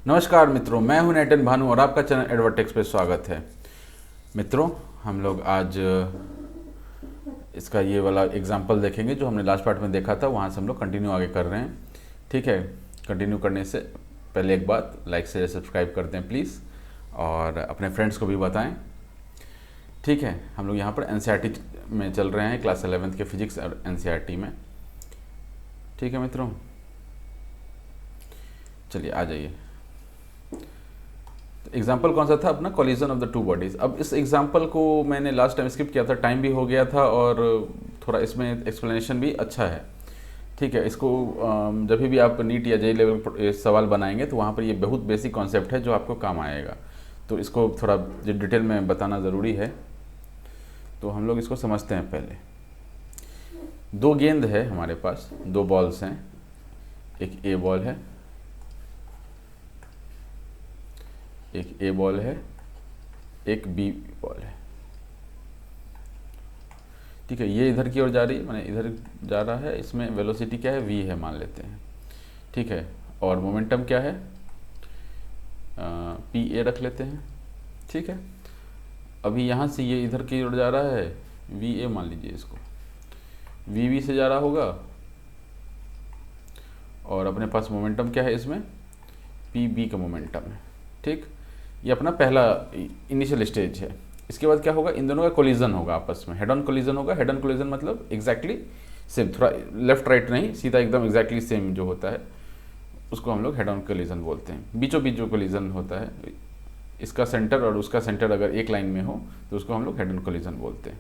नमस्कार मित्रों, मैं हूं नेटन भानु और आपका चैनल एडवर्टेक्स पे स्वागत है। मित्रों, हम लोग आज इसका ये वाला एग्जाम्पल देखेंगे जो हमने लास्ट पार्ट में देखा था, वहाँ से हम लोग कंटिन्यू आगे कर रहे हैं। ठीक है, कंटिन्यू करने से पहले एक बात, लाइक से सब्सक्राइब कर दें प्लीज़, और अपने फ्रेंड्स को भी बताएं। ठीक है, हम लोग यहाँ पर एनसीईआरटी में चल रहे हैं, क्लास 11th के फिजिक्स और एनसीईआरटी में। ठीक है मित्रों, चलिए आ जाइए। एग्जाम्पल कौन सा था अपना? Collision of the two bodies. अब इस एग्जाम्पल को मैंने लास्ट टाइम स्किप किया था, टाइम भी हो गया था और थोड़ा इसमें एक्सप्लेनेशन भी अच्छा है। ठीक है, इसको जब भी आप नीट या जेई लेवल पर सवाल बनाएंगे तो वहाँ पर ये बहुत बेसिक कॉन्सेप्ट है जो आपको काम आएगा, तो इसको थोड़ा डिटेल में बताना ज़रूरी है। तो हम लोग इसको समझते हैं। पहले दो गेंद है हमारे पास, दो बॉल्स हैं, एक ए बॉल है, एक ए बॉल है, एक बी बॉल है। ठीक है, ये इधर की ओर जा रही है, माने इधर जा रहा है, इसमें वेलोसिटी क्या है? v है मान लेते हैं। ठीक है, और मोमेंटम क्या है? पी ए रख लेते हैं। ठीक है, अभी यहाँ से ये इधर की ओर जा रहा है, वी ए मान लीजिए इसको, वी वी से जा रहा होगा, और अपने पास मोमेंटम क्या है इसमें? पी बी का मोमेंटम है। ठीक, ये अपना पहला इनिशियल स्टेज है। इसके बाद क्या होगा? इन दोनों का कोलिजन होगा आपस में, हेड ऑन कोलिजन होगा। हेड ऑन कोलिजन मतलब एग्जैक्टली सेम, थोड़ा लेफ्ट राइट नहीं, सीधा एकदम एग्जैक्टली सेम जो होता है उसको हम लोग हेड ऑन कोलिजन बोलते हैं। बीचों बीच जो कोलिजन होता है, इसका सेंटर और उसका सेंटर अगर एक लाइन में हो तो उसको हम लोग हेड ऑन कोलिजन बोलते हैं।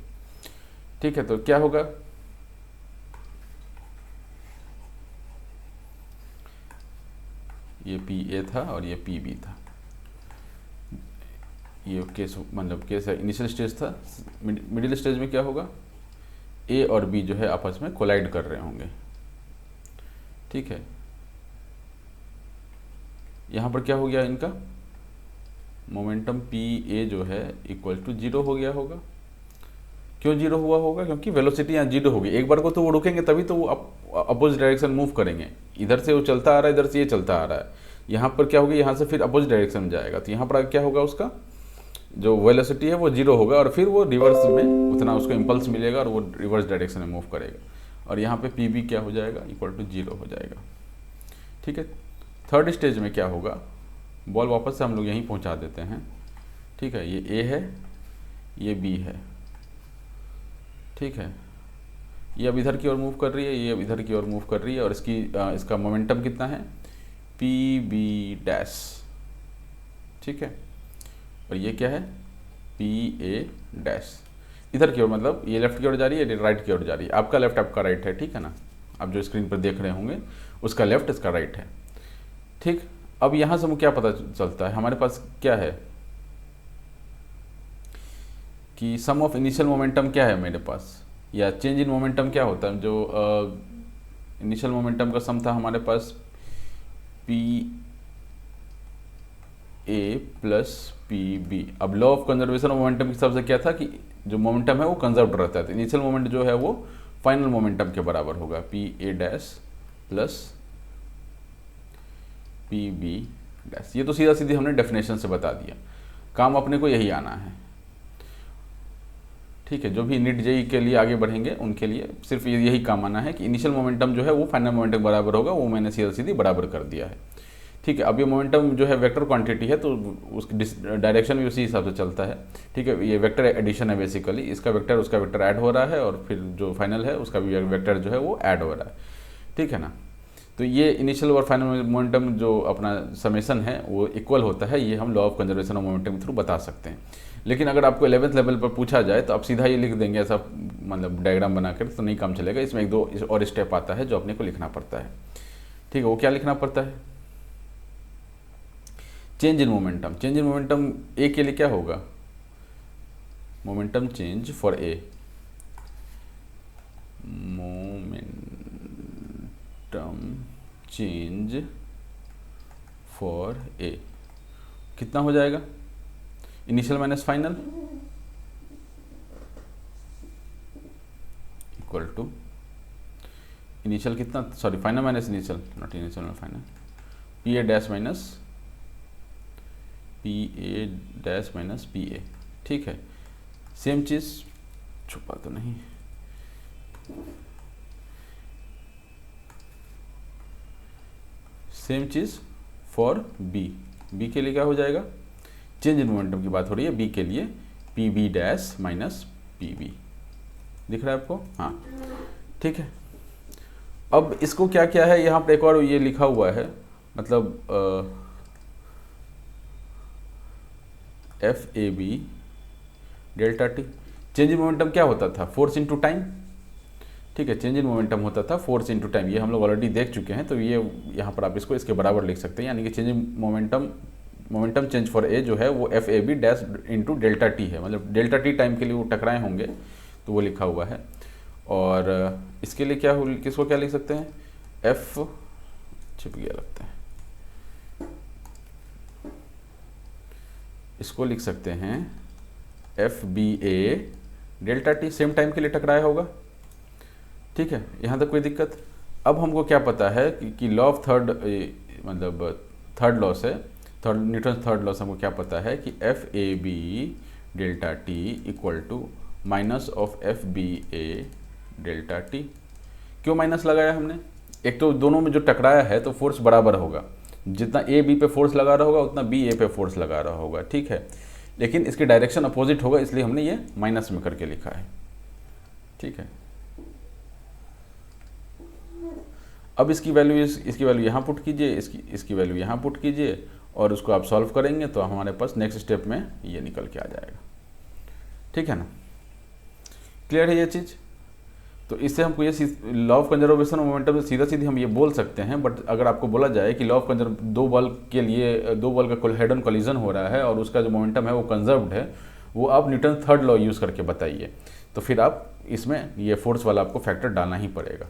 ठीक है, तो क्या होगा? ये पी ए था और ये पी बी था। ये केस मतलब केस है, इनिशियल स्टेज था। मिडिल स्टेज में क्या होगा? ए और बी जो है आपस में कोलाइड कर रहे होंगे। ठीक है, यहाँ पर क्या हो गया? इनका मोमेंटम पी ए जो है इक्वल टू 0 हो गया होगा। क्यों 0 हुआ होगा? क्योंकि वेलोसिटी यहाँ 0 होगी। एक बार को तो वो रुकेंगे, तभी तो वो अपोजिट डायरेक्शन मूव करेंगे। इधर से वो चलता आ रहा है, इधर से ये चलता आ रहा है। यहाँ पर क्या होगा? यहाँ से फिर अपोजिट डायरेक्शन में जाएगा, तो यहाँ पर क्या होगा? उसका जो वेलोसिटी है वो 0 होगा, और फिर वो रिवर्स में उतना उसको इम्पल्स मिलेगा और वो रिवर्स डायरेक्शन में मूव करेगा, और यहाँ पे पी बी क्या हो जाएगा? इक्वल टू 0 हो जाएगा। ठीक है, थर्ड स्टेज में क्या होगा? बॉल वापस से हम लोग यहीं पहुँचा देते हैं। ठीक है, ये ए है, ये बी है। ठीक है, ये अब इधर की ओर मूव कर रही है, ये अब इधर की ओर मूव कर रही है, और इसका मोमेंटम कितना है? P b dash. ठीक है, और ये क्या है? पी ए डैश। इधर की ओर मतलब ये लेफ्ट की ओर जा रही है, ये राइट की ओर जा रही है। आपका लेफ्ट आपका राइट है, ठीक है ना? आप जो स्क्रीन पर देख रहे होंगे उसका लेफ्ट, इसका राइट है। ठीक, अब यहाँ से हमें क्या पता चलता है? हमारे पास क्या है कि सम ऑफ इनिशियल मोमेंटम क्या है मेरे पास, या चेंज इन मोमेंटम क्या होता है? जो इनिशियल मोमेंटम का सम था हमारे पास P A plus P B. अब law of conservation of momentum के हिसाब से क्या था कि जो मोमेंटम है वो कंजर्व रहता है, तो इनिशियल मोमेंट जो है वो फाइनल मोमेंटम के बराबर होगा, पी ए dash plus P b dash. ये तो सीधा सीधी हमने डेफिनेशन से बता दिया, काम अपने को यही आना है। ठीक है, जो भी नीट जेई के लिए आगे बढ़ेंगे उनके लिए सिर्फ यही काम आना है कि इनिशियल मोमेंटम जो है वो फाइनल मोमेंटम के बराबर होगा, वो मैंने सीधा सीधी बराबर कर दिया है। ठीक है, अब ये मोमेंटम जो है वेक्टर क्वांटिटी है, तो उसकी डायरेक्शन भी उसी हिसाब से चलता है। ठीक है, ये वेक्टर एडिशन है बेसिकली, इसका वेक्टर उसका वेक्टर ऐड हो रहा है, और फिर जो फाइनल है उसका भी वेक्टर जो है वो ऐड हो रहा है। ठीक है ना? तो ये इनिशियल और फाइनल मोमेंटम जो अपना समेशन है वो इक्वल होता है, ये हम law of conservation of momentum के थ्रू बता सकते हैं। लेकिन अगर आपको 11th लेवल पर पूछा जाए तो आप सीधा ये लिख देंगे, ऐसा मतलब डायग्राम बनाकर, तो नहीं काम चलेगा। इसमें एक दो और स्टेप आता है जो अपने को लिखना पड़ता है। ठीक है, वो क्या लिखना पड़ता है? Change in momentum. Change in momentum A के लिए क्या होगा? Momentum change for A, momentum change for A कितना हो जाएगा? Initial minus final equal to initial कितना, sorry final minus initial, not initial final, P A dash minus P A dash minus P A, ठीक है। Same चीज़, छुपा तो नहीं, सेम चीज़ फॉर बी। बी के लिए क्या हो जाएगा, चेंज इन मोमेंटम की बात हो रही है, बी के लिए p b dash minus p b, दिख रहा है आपको? हाँ, ठीक है। अब इसको क्या क्या है, यहाँ पर एक और ये लिखा हुआ है, मतलब f a b delta t. Change in momentum क्या होता था, फोर्स इनटू टाइम, ठीक है। चेंज इन मोमेंटम होता था फोर्स इनटू टाइम, ये हम लोग ऑलरेडी देख चुके हैं, तो ये यहाँ पर आप इसको इसके बराबर लिख सकते हैं, यानी कि change in momentum change for a जो है वो f a b dash into delta t है, मतलब डेल्टा टी टाइम के लिए वो टकराए होंगे, तो वो लिखा हुआ है। और इसके लिए क्या किसको क्या लिख सकते हैं, एफ छिप गया लगता है, इसको लिख सकते हैं F b a delta T, same time के लिए टकराया होगा, ठीक है। यहाँ तक कोई दिक्कत? अब हमको क्या पता है कि लॉ ऑफ थर्ड, मतलब थर्ड लॉ से, न्यूटन थर्ड लॉ से हमको क्या पता है कि f a b delta t equal to minus of f b a delta t. क्यों माइनस लगाया हमने? एक तो दोनों में जो टकराया है तो फोर्स बराबर होगा, जितना ए बी पे फोर्स लगा रहा होगा उतना बी ए पे फोर्स लगा रहा होगा, ठीक है। लेकिन इसकी डायरेक्शन अपोजिट होगा, इसलिए हमने ये माइनस में करके लिखा है, ठीक है। अब इसकी वैल्यू यहाँ पुट कीजिए, इसकी वैल्यू यहाँ पुट कीजिए, और उसको आप सॉल्व करेंगे तो हमारे पास नेक्स्ट स्टेप में ये निकल के आ जाएगा, ठीक है ना। क्लियर है ये चीज़? तो इससे हमको ये law of conservation of momentum से सीधा सीधी हम ये बोल सकते हैं। बट अगर आपको बोला जाए कि लॉ ऑफ दो बल का हेड ऑन कोलिजन हो रहा है और उसका जो मोमेंटम है वो कंजर्व्ड है, वो आप न्यूटन थर्ड लॉ यूज़ करके बताइए, तो फिर आप इसमें ये फोर्स वाला आपको फैक्टर डालना ही पड़ेगा,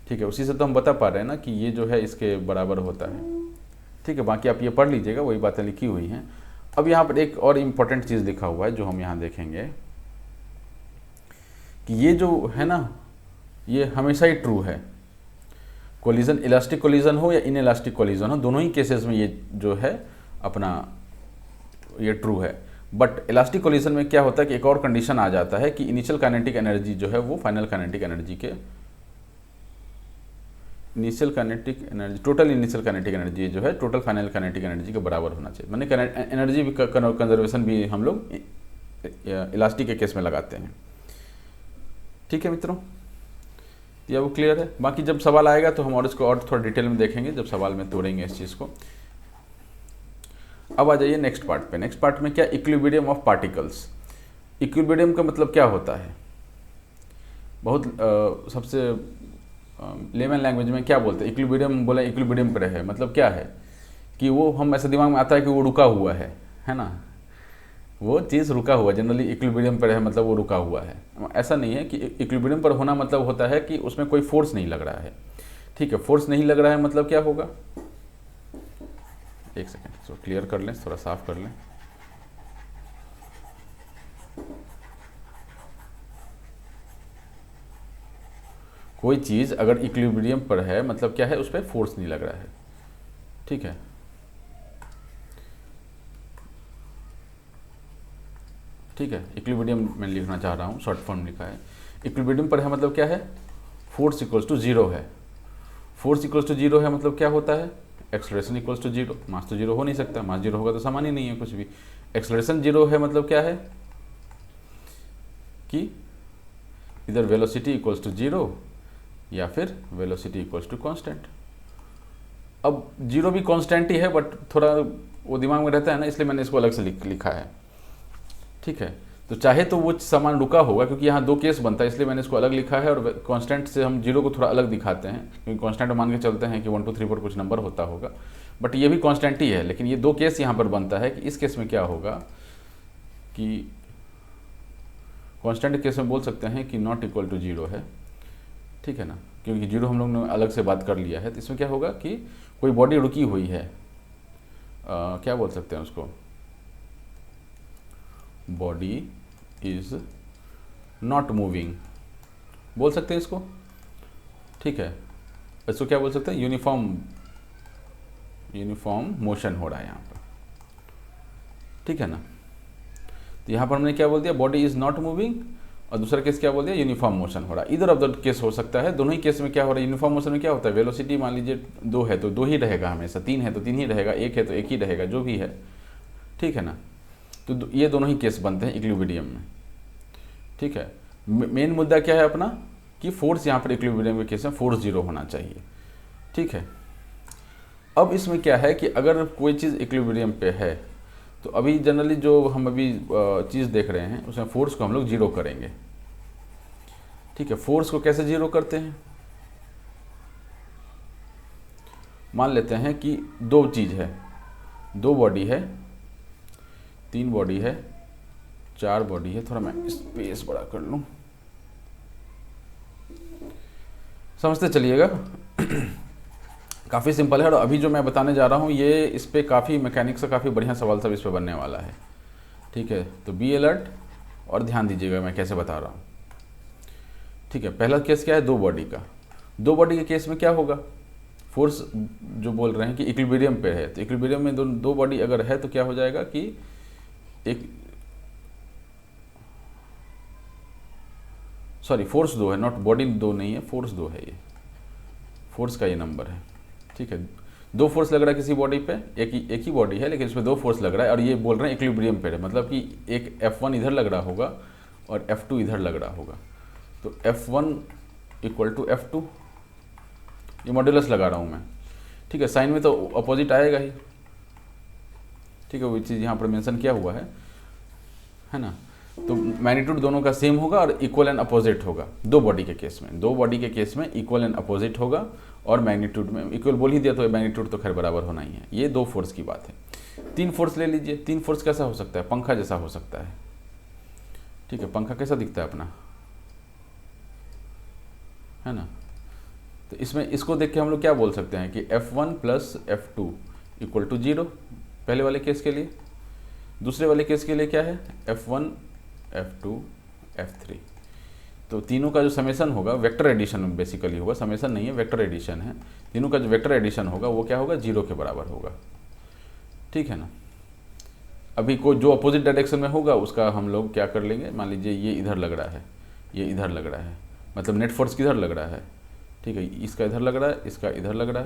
ठीक है। उसी से तो हम बता पा रहे हैं ना कि ये जो है इसके बराबर होता है, ठीक है। बाकी आप ये पढ़ लीजिएगा, वही बातें लिखी हुई हैं। अब यहाँ पर एक और इम्पॉर्टेंट चीज़ लिखा हुआ है जो हम यहाँ देखेंगे कि ये जो है ना, ये हमेशा ही ट्रू है, कोलिजन इलास्टिक कोलिजन हो या इन इलास्टिक कोलिजन हो, दोनों ही केसेस में ये जो है अपना ये ट्रू है। बट इलास्टिक कोलिजन में क्या होता है कि एक और कंडीशन आ जाता है कि इनिशियल काइनेटिक एनर्जी जो है वो फाइनल काइनेटिक एनर्जी के टोटल इनिशियल काइनेटिक एनर्जी जो है टोटल फाइनल काइनेटिक एनर्जी के बराबर होना चाहिए। माने एनर्जी भी कंजर्वेशन भी हम लोग इलास्टिक के केस में लगाते हैं, ठीक है मित्रों। ये वो क्लियर है? बाकी जब सवाल आएगा तो हम और इसको और थोड़ा डिटेल में देखेंगे, जब सवाल में तोड़ेंगे इस चीज़ को। अब आ जाइए नेक्स्ट पार्ट पे। नेक्स्ट पार्ट में क्या, इक्विलिब्रियम ऑफ पार्टिकल्स। इक्विलिब्रियम का मतलब क्या होता है? बहुत सबसे लेमन लैंग्वेज में क्या बोलते हैं, इक्विलिब्रियम बोला, इक्विलिब्रियम पर है, मतलब क्या है कि वो हम ऐसे दिमाग में आता है कि वो रुका हुआ है ना, वो चीज़ रुका हुआ, जनरली इक्विलिब्रियम पर है मतलब वो रुका हुआ है। ऐसा नहीं है कि इक्विलिब्रियम पर होना मतलब होता है कि उसमें कोई फोर्स नहीं लग रहा है, ठीक है। फोर्स नहीं लग रहा है मतलब क्या होगा, एक सेकेंड इसको क्लियर कर लें, थोड़ा साफ कर लें। कोई चीज़ अगर इक्विलिब्रियम पर है मतलब क्या है, उस पर फोर्स नहीं लग रहा है, ठीक है। ठीक है, इक्विलिब्रियम मैं लिखना चाह रहा हूँ, शॉर्ट फॉर्म लिखा है। इक्विलिब्रियम पर है मतलब क्या है, फोर्स इक्वल्स टू जीरो है। फोर्स इक्वल्स टू जीरो है मतलब क्या होता है, एक्सलरेशन इक्वल्स टू जीरो। मास तो जीरो हो नहीं सकता, मास जीरो होगा तो सामान ही नहीं है कुछ भी। एक्सलरेशन जीरो है मतलब क्या है कि इधर वेलोसिटी इक्वल्स टू जीरो या फिर वेलोसिटी इक्वल्स टू कांस्टेंट। अब जीरो भी कांस्टेंट ही है बट थोड़ा वो दिमाग में रहता है ना, इसलिए मैंने इसको अलग से लिखा है, ठीक है। तो चाहे तो वो सामान रुका होगा, क्योंकि यहाँ दो केस बनता है इसलिए मैंने इसको अलग लिखा है। और कांस्टेंट से हम जीरो को थोड़ा अलग दिखाते हैं, क्योंकि कांस्टेंट मान के चलते हैं कि 1 2 3 4 कुछ नंबर होता होगा, बट ये भी कांस्टेंट ही है। लेकिन ये दो केस यहाँ पर बनता है कि इस केस में क्या होगा कि कांस्टेंट केस में बोल सकते हैं कि नॉट इक्वल टू जीरो है, ठीक है ना, क्योंकि जीरो हम लोग ने अलग से बात कर लिया है। तो इसमें क्या होगा कि कोई बॉडी रुकी हुई है, क्या बोल सकते हैं उसको, बॉडी इज नॉट मूविंग बोल सकते हैं इसको, ठीक है। इसको क्या बोल सकते हैं, यूनिफॉर्म मोशन हो रहा है यहाँ पर, ठीक है ना। तो यहाँ पर हमने क्या बोल दिया, बॉडी इज़ नॉट मूविंग, और दूसरा केस क्या बोल दिया, यूनिफॉर्म मोशन हो रहा है। इधर ऑफ द केस हो सकता है, दोनों ही केस में क्या हो रहा है, यूनिफॉर्म मोशन में क्या होता है, वेलोसिटी मान लीजिए 2 है तो 2 ही रहेगा हमेशा, 3 है तो 3 ही रहेगा, 1 है तो 1 ही रहेगा, जो भी है, ठीक है ना। तो ये दोनों ही केस बनते हैं इक्विलिब्रियम में, ठीक है। मेन मुद्दा क्या है अपना, कि फोर्स यहाँ पर इक्विलिब्रियम के केस में फोर्स 0 होना चाहिए, ठीक है। अब इसमें क्या है कि अगर कोई चीज़ इक्विलिब्रियम पे है तो अभी जनरली जो हम अभी चीज़ देख रहे हैं उसमें फोर्स को हम लोग 0 करेंगे, ठीक है। फोर्स को कैसे 0 करते हैं, मान लेते हैं कि 2 चीज़ है, 2 बॉडी है, 3 बॉडी है, 4 बॉडी है, थोड़ा मैं स्पेस बड़ा कर लूँ, समझते चलिएगा। काफ़ी सिंपल है, और अभी जो मैं बताने जा रहा हूँ ये इस पर काफ़ी मैकेनिक्स का काफ़ी बढ़िया सवाल सब इस पर बनने वाला है, ठीक है। तो बी अलर्ट और ध्यान दीजिएगा मैं कैसे बता रहा हूँ, ठीक है। पहला केस क्या है, 2 बॉडी का, 2 बॉडी के केस में क्या होगा, फोर्स जो बोल रहे हैं कि इक्विलिब्रियम पे है, तो इक्विलिब्रियम में 2 बॉडी अगर है तो क्या हो जाएगा कि एक, सॉरी फोर्स 2 है, नॉट बॉडी 2 नहीं है, फोर्स 2 है, ये फोर्स का ये नंबर है, ठीक है। 2 फोर्स लग रहा है किसी बॉडी पे, एक ही बॉडी है लेकिन इसमें 2 फोर्स लग रहा है, और ये बोल रहे हैं इक्विलिब्रियम पे है, मतलब कि एक F1 इधर लग रहा होगा और F2 इधर लग रहा होगा, तो F1 इक्वल टू F2, ये मॉड्यूलस लगा रहा हूँ मैं, ठीक है। साइन में तो अपोजिट आएगा ही, ठीक है, वो चीज़ यहाँ पर मेंशन किया हुआ है ना। तो मैग्नीट्यूड दोनों का सेम होगा और इक्वल एंड अपोजिट होगा, 2 बॉडी के केस में, 2 बॉडी के केस में इक्वल एंड अपोजिट होगा, और मैग्नीट्यूड में इक्वल बोल ही दिया तो मैग्नीट्यूड तो खैर बराबर होना ही है। ये 2 फोर्स की बात है। 3 फोर्स ले लीजिए, 3 फोर्स कैसा हो सकता है, पंखा जैसा हो सकता है, ठीक है। पंखा कैसा दिखता है अपना, है ना। तो इसमें इसको देख के हम लोग क्या बोल सकते हैं कि F1 plus F2 equal to 0, पहले वाले केस के लिए। दूसरे वाले केस के लिए क्या है, F1 F2 F3, तो तीनों का जो समेसन होगा वेक्टर एडिशन में बेसिकली होगा, समेसन नहीं है, वेक्टर एडिशन है, तीनों का जो वेक्टर एडिशन होगा वो क्या होगा, 0 के बराबर होगा, ठीक है ना। अभी को जो अपोजिट डायरेक्शन में होगा उसका हम लोग क्या कर लेंगे, मान लीजिए ये इधर लग रहा है, ये इधर लग रहा है, मतलब नेट फोर्स किधर लग रहा है, ठीक है, इसका इधर लग रहा है, इसका इधर लग रहा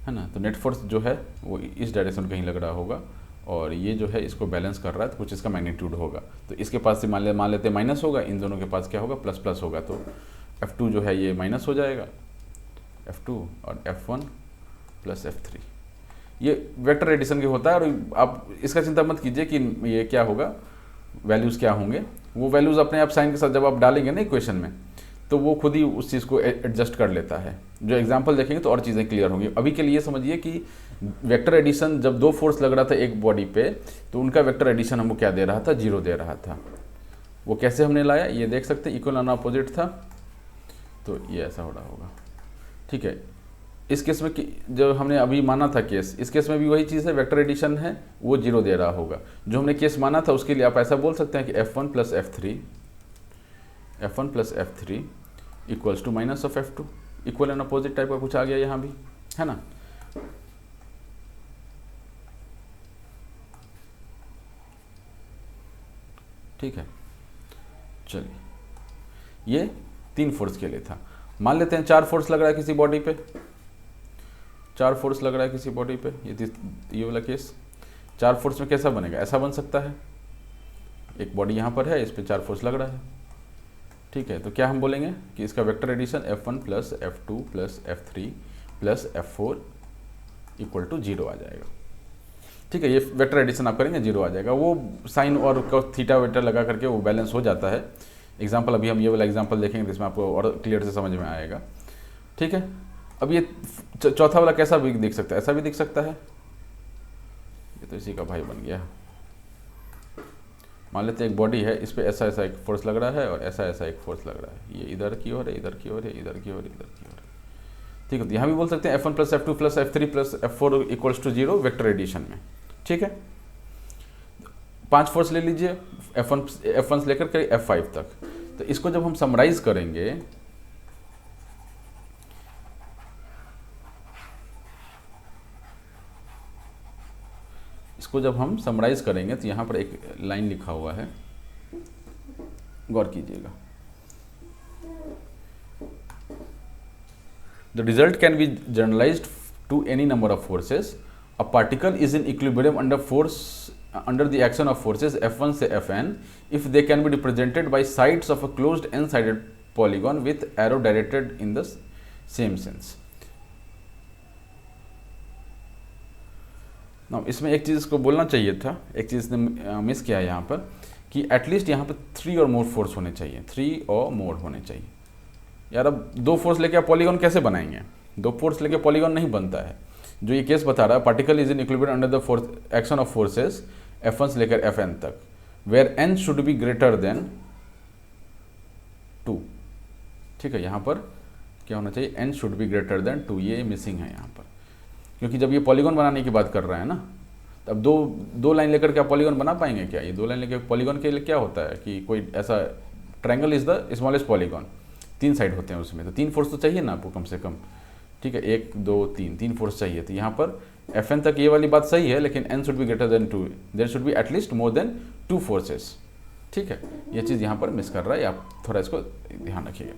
है ना। तो नेट फोर्स जो है वो इस डायरेक्शन में कहीं लग रहा होगा, और ये जो है इसको बैलेंस कर रहा है, तो कुछ इसका मैग्नीट्यूड होगा। तो इसके पास से मान लेते माइनस होगा, इन दोनों के पास क्या होगा, प्लस प्लस होगा, तो F2 जो है ये माइनस हो जाएगा, F2 और F1 प्लस F3, ये वेक्टर एडिशन के होता है। और आप इसका चिंता मत कीजिए कि ये क्या होगा, वैल्यूज़ क्या होंगे, वो वैल्यूज़ अपने आप साइन के साथ जब आप डालेंगे ना इक्वेशन में तो वो खुद ही उस चीज़ को एडजस्ट कर लेता है। जो एग्जांपल देखेंगे तो और चीज़ें क्लियर होंगी। अभी के लिए समझिए कि वेक्टर एडिशन जब 2 फोर्स लग रहा था एक बॉडी पे, तो उनका वेक्टर एडिशन हमको क्या दे रहा था, 0 दे रहा था। वो कैसे हमने लाया ये देख सकते हैं, इक्वल एंड अपोजिट था, तो ये ऐसा हो रहा होगा, ठीक है। इस केस में जो हमने अभी माना था केस, इस केस में भी वही चीज़ है, वेक्टर एडिशन है, वो 0 दे रहा होगा। जो हमने केस माना था उसके लिए आप ऐसा बोल सकते हैं कि F1 plus F3 equals to minus of F2, equal and opposite type का कुछ आ गया यहाँ भी, है ना। ठीक है, चलिए ये 3 फोर्स के लिए था। मान लेते हैं 4 फोर्स लग रहा है किसी बॉडी पे, 4 फोर्स लग रहा है किसी बॉडी पे, ये वाला केस। 4 फोर्स में कैसा बनेगा, ऐसा बन सकता है, एक बॉडी यहाँ पर है, इस पे 4 फोर्स लग रहा है, ठीक है। तो क्या हम बोलेंगे कि इसका vector addition F1 plus F2 plus F3 plus F4 equal to 0 आ जाएगा, ठीक है। ये वेक्टर एडिशन आप करेंगे 0 आ जाएगा, वो साइन और थीटा वेक्टर लगा करके वो बैलेंस हो जाता है। एग्जाम्पल अभी हम ये वाला एग्जाम्पल देखेंगे जिसमें आपको और क्लियर से समझ में आएगा, ठीक है। अब ये चौथा वाला कैसा भी दिख सकता है, ऐसा भी दिख सकता है, ये तो इसी का भाई बन गया। मान लेते हैं एक बॉडी है, इस पर ऐसा ऐसा एक फोर्स लग रहा है और ऐसा ऐसा एक फोर्स लग रहा है, ये इधर की ओर है, इधर की ओर है, इधर की ओर, इधर की ओर, ठीक है। तो यहाँ भी बोल सकते हैं F1 plus F2 plus F3 plus F4 equals to 0 vector addition में, ठीक है। 5 फोर्स ले लीजिए, F1 से लेकर के F5 तक। तो इसको जब हम समराइज करेंगे इसको जब हम समराइज करेंगे तो यहाँ पर एक लाइन लिखा हुआ है, गौर कीजिएगा। The result can be generalised to any number of forces. A particle is in equilibrium under the action of forces F1 से Fn if they can be represented by sides of a closed n-sided polygon with arrow directed in the same sense। now इसमें एक चीज़ को बोलना चाहिए था, एक चीज़ ने miss किया है यहाँ पर, कि एटलीस्ट यहाँ पर 3 और मोर फोर्स होने चाहिए, 3 और मोर होने चाहिए। यार अब 2 फोर्स लेके आप पॉलीगॉन कैसे बनाएंगे? 2 फोर्स लेके पॉलीगॉन नहीं बनता है। जो ये केस बता रहा है, particle is in equilibrium under the action of forces F1 से लेकर Fn तक, where n should be greater than 2। ठीक है, यहाँ पर क्या होना चाहिए? n should be greater than 2। ये मिसिंग है यहाँ पर, क्योंकि जब ये पॉलीगॉन बनाने की बात कर रहा है ना, तब दो लाइन लेकर के आप पॉलीगॉन बना पाएंगे क्या? ये 2 लाइन लेकर पॉलीगॉन के लिए क्या होता है कि कोई ऐसा triangle is the smallest polygon, 3 side होते हैं उसमें, तो 3 फोर्स तो चाहिए ना आपको कम से कम। ठीक है, 1 2 3 फोर्स चाहिए। तो यहाँ पर Fn तक ये वाली बात सही है, लेकिन n should be greater than 2, there should be at least more than 2 forces. ठीक है, ये चीज़ यहाँ पर मिस कर रहा है, आप थोड़ा इसको ध्यान रखिएगा।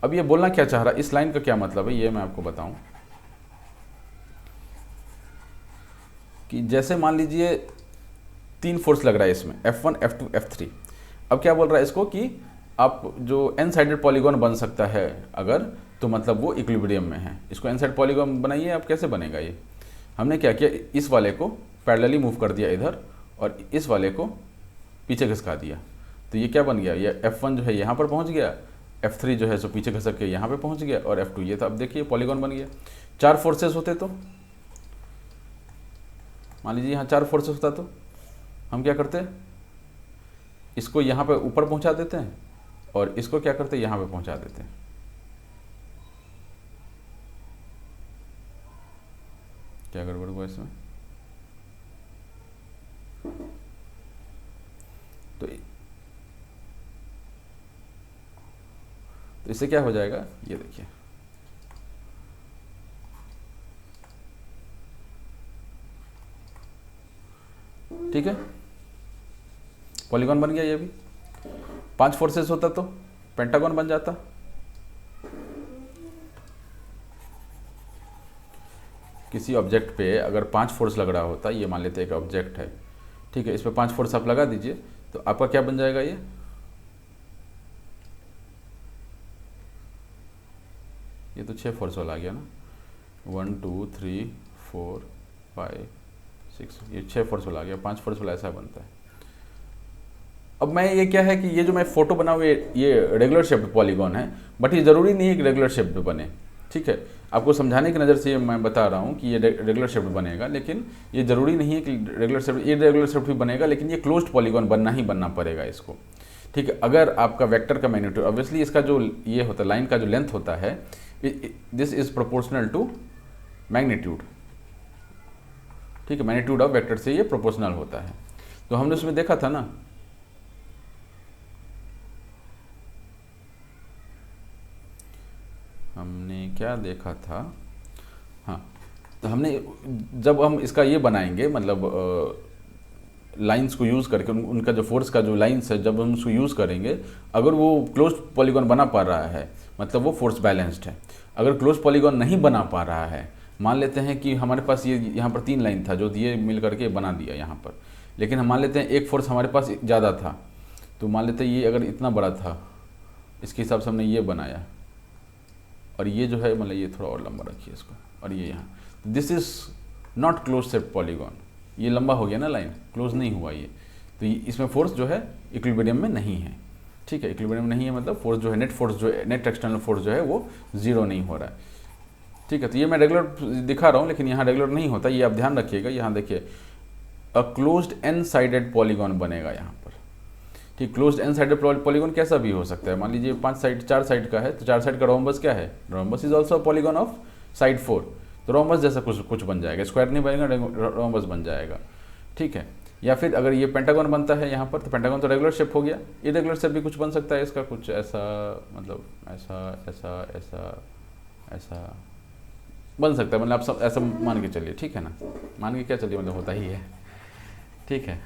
अब ये बोलना क्या चाह रहा है, इस लाइन का क्या मतलब है, ये मैं आपको बताऊं। कि जैसे मान लीजिए 3 फोर्स लग रहा है इसमें, F1 F2 F3। अब क्या बोल रहा है इसको कि आप जो n साइडेड पॉलीगॉन बन सकता है अगर, तो मतलब वो इक्विलिब्रियम में है। इसको n साइड पॉलीगॉन बनाइए, आप कैसे बनेगा ये? हमने क्या किया, इस वाले को पैरेलली मूव कर दिया इधर, और इस वाले को पीछे घिसका दिया, तो ये क्या बन गया? ये F1 जो है यहाँ पर पहुँच गया, F3 जो है सो पीछे घसक के यहाँ पे पहुँच गया, और F2 ये। तो अब देखिए पॉलीगॉन बन गया। 4 फोर्सेस होते तो, मान लीजिए यहाँ 4 फोर्सेस होता तो हम क्या करते हैं, इसको यहाँ पे ऊपर पहुँचा देते हैं, और इसको क्या करते हैं, यहाँ पे पहुँचा देते हैं। क्या गड़बड़ हुआ इसमें? तो इससे क्या हो जाएगा, ये देखिए, ठीक है, पॉलीगॉन बन गया ये भी। 5 फोर्सेस होता तो पेंटागन बन जाता। किसी ऑब्जेक्ट पे अगर 5 फोर्स लग रहा होता, ये मान लेते हैं एक ऑब्जेक्ट है, ठीक है, इस पे 5 फोर्स आप लगा दीजिए, तो आपका क्या बन जाएगा ये तो 6 फोर्स वाला आ गया ना, 1 2 3 4 5 6, ये 6 फोर्स वाला आ गया। 5 फोर्स वाला ऐसा बनता है। अब मैं ये क्या है कि ये जो मैं फोटो बनाऊँ ये रेगुलर शेप्ड पॉलीगॉन है, बट ये ज़रूरी नहीं है कि रेगुलर शेप्ड बने। ठीक है, आपको समझाने की नज़र से मैं बता रहा हूँ कि ये रेगुलर शेप्ड बनेगा, लेकिन ये ज़रूरी नहीं है कि रेगुलर शेप्ड, ये रेगुलर शेप्ड भी बनेगा, लेकिन ये क्लोज्ड पॉलीगॉन बनना ही बनना पड़ेगा इसको। ठीक है, अगर आपका वेक्टर का मैग्नीट्यूड, ऑब्वियसली इसका जो ये होता है, लाइन का जो लेंथ होता है, this is proportional to magnitude. ठीक है, मैग्नीट्यूड ऑफ वेक्टर से ये प्रोपोर्शनल होता है। तो हमने उसमें देखा था ना, हमने क्या देखा था, हाँ, तो हमने जब हम इसका ये बनाएंगे, मतलब लाइंस को यूज़ करके उनका जो फोर्स का जो लाइंस है, जब हम उसको यूज़ करेंगे, अगर वो क्लोज पॉलीगॉन बना पा रहा है, मतलब वो फोर्स बैलेंस्ड है। अगर क्लोज पॉलीगॉन नहीं बना पा रहा है, मान लेते हैं कि हमारे पास ये यहाँ पर 3 लाइन था जो ये मिल करके बना दिया यहाँ पर, लेकिन हम मान लेते हैं एक फोर्स हमारे पास ज़्यादा था, तो मान लेते हैं ये अगर इतना बड़ा था, इसके हिसाब से हमने ये बनाया, और ये जो है मतलब ये थोड़ा और लंबा रखिए इसको, और ये यहाँ, this is not close shaped polygon. ये लंबा हो गया ना लाइन, क्लोज नहीं हुआ ये, तो इसमें फोर्स जो है इक्विलिब्रियम में नहीं है। ठीक है, इक्विलिब्रियम में नहीं है, मतलब फोर्स जो है, नेट फोर्स जो है, नेट एक्सटर्नल फोर्स जो है वो 0 नहीं हो रहा है। ठीक है, तो ये मैं रेगुलर दिखा रहा हूँ, लेकिन यहाँ रेगुलर नहीं होता, ये आप ध्यान रखिएगा। यहाँ देखिए, a closed n sided polygon बनेगा यहाँ पर। ठीक, क्लोज्ड n साइडेड पॉलीगॉन कैसा भी हो सकता है, मान लीजिए 4 साइड का है, तो 4 साइड का रोम्बस क्या है, rhombus is also polygon of side 4, तो रोम्बस जैसा कुछ बन जाएगा, स्क्वायर नहीं बनेगा, रोम्बस बन जाएगा। ठीक है, या फिर अगर ये पेंटागन बनता है यहाँ पर, तो पेंटागन तो रेगुलर शेप हो गया, इरेगुलर शेप भी कुछ बन सकता है इसका, कुछ ऐसा, मतलब ऐसा ऐसा ऐसा ऐसा बन सकता है, मतलब आप सब ऐसा मान के चलिए। ठीक है ना, मान के क्या चलिए, मतलब होता ही है। ठीक है,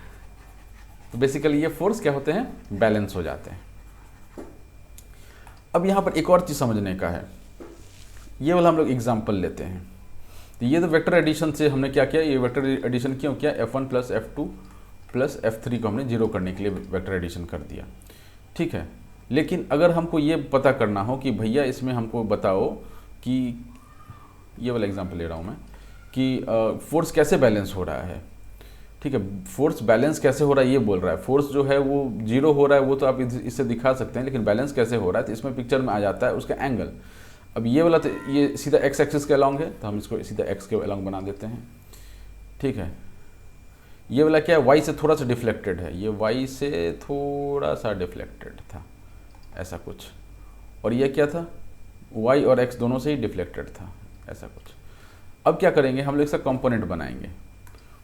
तो बेसिकली ये फोर्स क्या होते हैं, बैलेंस हो जाते हैं। अब यहाँ पर एक और चीज़ समझने का है, ये वाला हम लोग एग्जाम्पल लेते हैं। तो ये तो वेक्टर एडिशन से हमने क्या किया, ये वेक्टर एडिशन क्यों किया, F1 plus F2 plus F3 को हमने जीरो करने के लिए वेक्टर एडिशन कर दिया, ठीक है। लेकिन अगर हमको ये पता करना हो कि भैया इसमें हमको बताओ कि, ये वाला एग्जाम्पल ले रहा हूँ मैं, कि फोर्स कैसे बैलेंस हो रहा है, ठीक है, फोर्स बैलेंस कैसे हो रहा है ये बोल रहा है। फोर्स जो है वो जीरो हो रहा है वो तो आप इससे दिखा सकते हैं, लेकिन बैलेंस कैसे हो रहा है तो इसमें पिक्चर में आ जाता है उसका एंगल। अब ये वाला तो ये सीधा एक्स एक्सिस के अलॉन्ग है, तो हम इसको सीधा एक्स के अलॉन्ग बना देते हैं, ठीक है। ये वाला क्या है, वाई से थोड़ा सा डिफ्लेक्टेड है, ये वाई से थोड़ा सा डिफ्लेक्टेड था, ऐसा कुछ। और ये क्या था, वाई और एक्स दोनों से ही डिफ्लेक्टेड था, ऐसा कुछ। अब क्या करेंगे, हम लोग इसका कंपोनेंट बनाएंगे।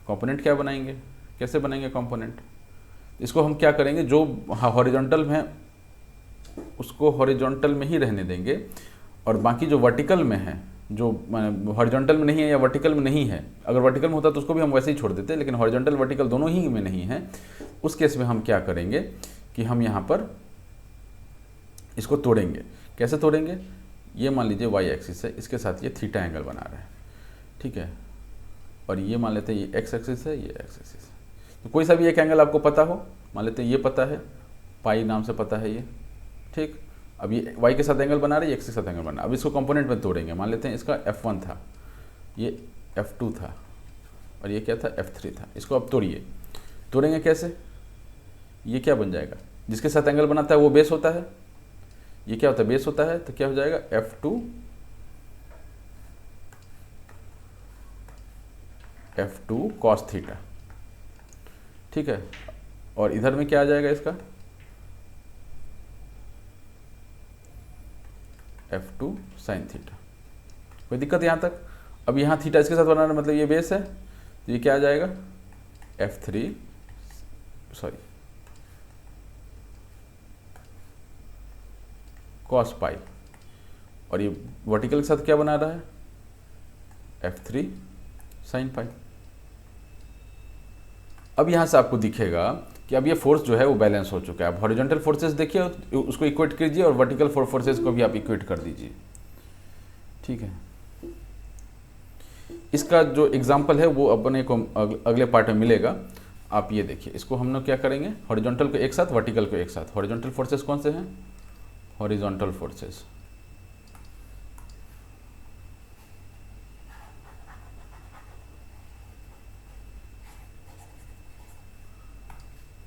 कंपोनेंट क्या बनाएंगे, कैसे बनाएंगे कंपोनेंट, इसको हम क्या करेंगे, जो हॉरिजॉन्टल में है उसको हॉरिजॉन्टल में ही रहने देंगे, और बाकी जो वर्टिकल में है, जो हॉरिजॉन्टल में नहीं है या वर्टिकल में नहीं है, अगर वर्टिकल में होता तो उसको भी हम वैसे ही छोड़ देते, लेकिन हॉरिजॉन्टल वर्टिकल दोनों ही में नहीं है, उस केस में हम क्या करेंगे कि हम यहाँ पर इसको तोड़ेंगे। कैसे तोड़ेंगे, ये मान लीजिए वाई एक्सिस है, इसके साथ ये थीटा एंगल बना रहा है, ठीक है, और ये मान लेते हैं ये एक्स एक्सिस है, ये एक्स एक्सिस है। तो कोई सा भी एक एंगल आपको पता हो, मान लेते हैं ये पता है, पाई नाम से पता है ये, ठीक। अब ये वाई के साथ एंगल बना रहे हैं, एक्स के साथ एंगल बना, अब इसको कंपोनेंट में तोड़ेंगे। मान लेते हैं इसका F1 था, ये F2 था, और ये क्या था, F3 था। इसको अब तोड़िए, तोड़ेंगे कैसे, ये क्या बन जाएगा, जिसके साथ एंगल बनाता है वो बेस होता है, ये क्या होता है, बेस होता है, तो क्या हो जाएगा F2 cos थीटा, ठीक है। और इधर में क्या आ जाएगा इसका, F2 sin थीटा। कोई दिक्कत यहाँ तक। अब यहाँ थीटा इसके साथ बनाना मतलब ये बेस है, तो ये क्या आ जाएगा, cos पाई, और ये वर्टिकल के साथ क्या बना रहा है, F3 sin पाई। अब यहाँ से आपको दिखेगा कि अब ये फोर्स जो है वो बैलेंस हो चुका है। अब हॉरिजॉन्टल फोर्सेस देखिए, उसको इक्वेट कीजिए, और वर्टिकल फोर्सेस को भी आप इक्वेट कर दीजिए, ठीक है। इसका जो एग्जांपल है वो अपने को अगले पार्ट में मिलेगा। आप ये देखिए, इसको हम लोग क्या करेंगे, हॉरिजॉन्टल को एक साथ, वर्टिकल को एक साथ। हॉरिजॉन्टल फोर्सेस कौन से हैं, हॉरिजॉन्टल फोर्सेस,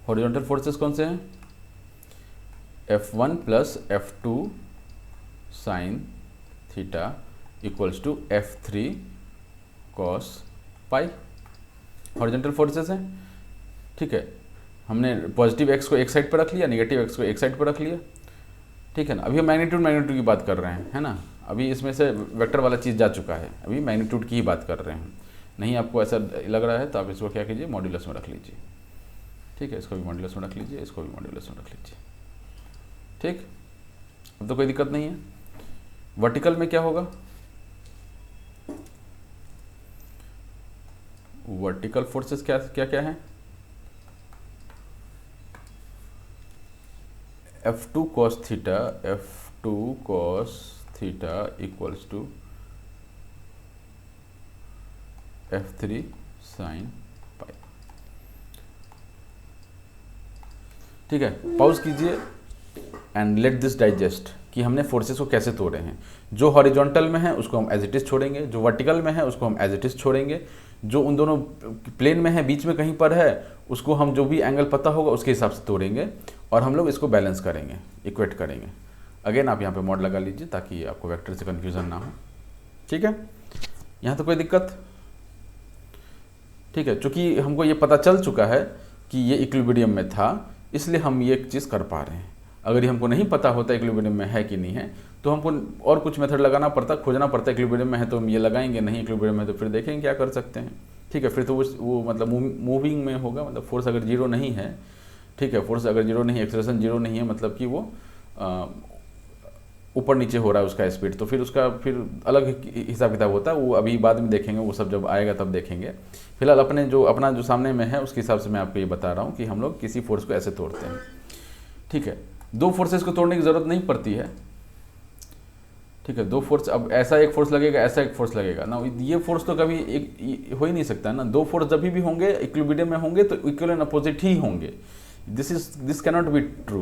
हॉरिजॉन्टल फोर्सेस कौन से हैं, F1 plus F2 sine theta equals to F3 cos pi, horizontal forces हैं, ठीक है। हमने पॉजिटिव एक्स को एक साइड पर रख लिया, नेगेटिव एक्स को एक साइड पर रख लिया, ठीक है ना। अभी हम मैग्नीट्यूड की बात कर रहे हैं, है ना। अभी इसमें से वेक्टर वाला चीज़ जा चुका है, अभी मैग्नीट्यूड की ही बात कर रहे हैं। नहीं आपको ऐसा लग रहा है तो आप इसको क्या कीजिए, मॉड्यूलस में रख लीजिए, ठीक है। इसको भी मॉड्यूलस में रख लीजिए, इसको भी मॉड्यूलस में रख लीजिए, ठीक। अब तो कोई दिक्कत नहीं है। वर्टिकल में क्या होगा, वर्टिकल फोर्सेस क्या क्या क्या है, F2 cos theta, F2 cos theta equals to F3 sin pi, ठीक है। पॉज कीजिए एंड लेट दिस डाइजेस्ट कि हमने फोर्सेस को कैसे तोड़े हैं। जो हॉरिजॉन्टल में है उसको हम एज इट इज छोड़ेंगे, जो वर्टिकल में है उसको हम एज इट इज छोड़ेंगे, जो उन दोनों प्लेन में है, बीच में कहीं पर है, उसको हम जो भी एंगल पता होगा उसके हिसाब से तोड़ेंगे, और हम लोग इसको बैलेंस करेंगे, इक्वेट करेंगे। अगेन आप यहाँ पे मॉड लगा लीजिए ताकि आपको वेक्टर से कन्फ्यूज़न ना हो, ठीक है। यहाँ तो कोई दिक्कत, ठीक है। चूँकि हमको ये पता चल चुका है कि ये इक्विलिब्रियम में था, इसलिए हम ये चीज़ कर पा रहे हैं। अगर ये हमको नहीं पता होता इक्विलिब्रियम में है कि नहीं है, तो हमको और कुछ मेथड लगाना पड़ता, खोजना पड़ता। इक्विलिब्रियम में है तो हम ये लगाएंगे, नहीं इक्विलिब्रियम में तो फिर देखेंगे क्या कर सकते हैं, ठीक है। फिर तो वो मतलब मूविंग में होगा, मतलब फोर्स अगर जीरो नहीं है, ठीक है, फोर्स अगर जीरो नहीं, एक्सेलरेशन जीरो नहीं है, मतलब कि वो ऊपर नीचे हो रहा है उसका स्पीड, तो फिर उसका फिर अलग हिसाब किताब होता है, वो अभी बाद में देखेंगे, वो सब जब आएगा तब देखेंगे। फिलहाल अपना जो सामने में है उसके हिसाब से मैं आपको ये बता रहा हूँ कि हम लोग किसी फोर्स को ऐसे तोड़ते हैं। ठीक है, दो फोर्सेस को तोड़ने की ज़रूरत नहीं पड़ती है। ठीक है, दो फोर्स, अब ऐसा एक फोर्स लगेगा, ऐसा एक फोर्स लगेगा ना, ये फोर्स तो कभी एक हो ही नहीं सकता ना। दो फोर्स जब भी होंगे इक्विलिब्रियम में होंगे तो इक्वल एंड अपोजिट ही होंगे। दिस कैनॉट बी ट्रू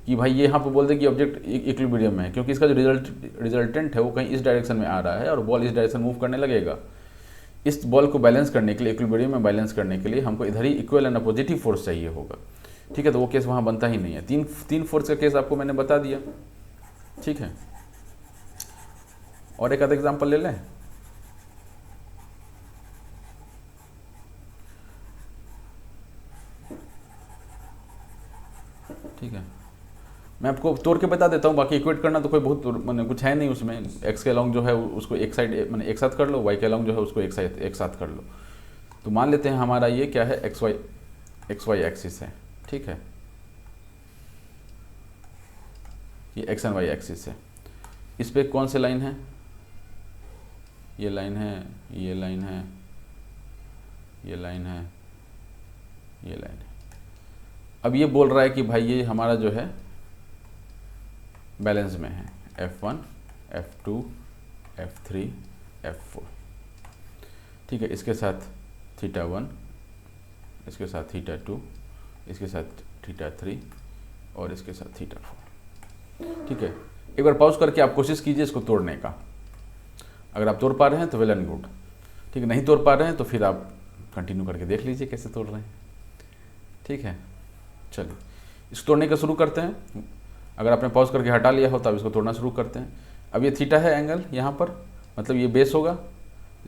कि भाई ये यहाँ पे बोल दे कि ऑब्जेक्ट इक्विलिब्रियम में है, क्योंकि इसका जो रिजल्टेंट है वो कहीं इस डायरेक्शन में आ रहा है और बॉल इस डायरेक्शन मूव करने लगेगा। इस बॉल को बैलेंस करने के लिए, इक्विलिब्रियम में बैलेंस करने के लिए हमको इधर ही इक्वल एंड अपोजिट ही फोर्स चाहिए होगा। ठीक है, तो वो केस वहाँ बनता ही नहीं है। तीन फोर्स का केस आपको मैंने बता दिया। ठीक है, और एक आधा एग्जाम्पल ले लें। ठीक है, मैं आपको तोड़ के बता देता हूँ, बाकी इक्वेट करना तो कोई बहुत मैंने कुछ है नहीं उसमें। एक्स के अलॉन्ग जो है उसको एक साइड मैंने एक साथ कर लो, वाई के अलॉन्ग जो है उसको एक साथ कर लो। तो मान लेते हैं हमारा ये क्या है, एक्स वाई एक्सिस है। ठीक है, ये एक्स एंड वाई एक्सिस है। इस पे कौन से लाइन है, ये लाइन है, ये लाइन है, ये लाइन है, ये लाइन है। अब ये बोल रहा है कि भाई ये हमारा जो है बैलेंस में है, F1 F2 F3 F4। ठीक है, इसके साथ θ1, इसके साथ θ2, इसके साथ θ3 और इसके साथ θ4। ठीक है, एक बार पॉज करके आप कोशिश कीजिए इसको तोड़ने का। अगर आप तोड़ पा रहे हैं तो वेल एंड गुड। ठीक है, नहीं तोड़ पा रहे हैं तो फिर आप कंटिन्यू करके देख लीजिए कैसे तोड़ रहे हैं। ठीक है, चलिए इसको तोड़ने का शुरू करते हैं। अगर आपने पॉज करके हटा लिया हो तो आप इसको तोड़ना शुरू करते हैं। अब ये थीटा है एंगल यहाँ पर, मतलब ये बेस होगा,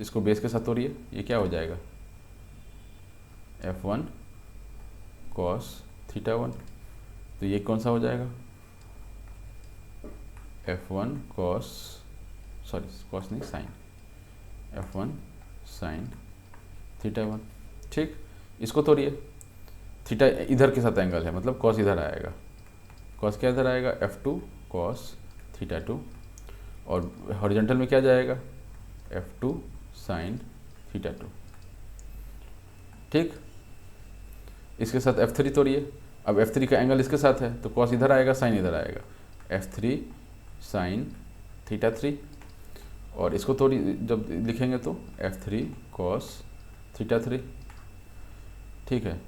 इसको बेस के साथ तोड़िए। ये क्या हो जाएगा, F1 cos θ1। तो ये कौन सा हो जाएगा, F1 cos नहीं साइन, F1 sin θ1। ठीक, इसको तोड़िए। थीटा इधर के साथ एंगल है, मतलब कॉस इधर आएगा, कॉस क्या इधर आएगा, F2 cos θ2। और हॉरिजॉन्टल में क्या जाएगा, F2 sin θ2। ठीक, इसके साथ F3 तोड़िए। अब F3 का एंगल इसके साथ है तो कॉस इधर आएगा, साइन इधर आएगा, F3 sin θ3। और इसको तोड़ी जब लिखेंगे तो F3 cos θ3। ठीक है,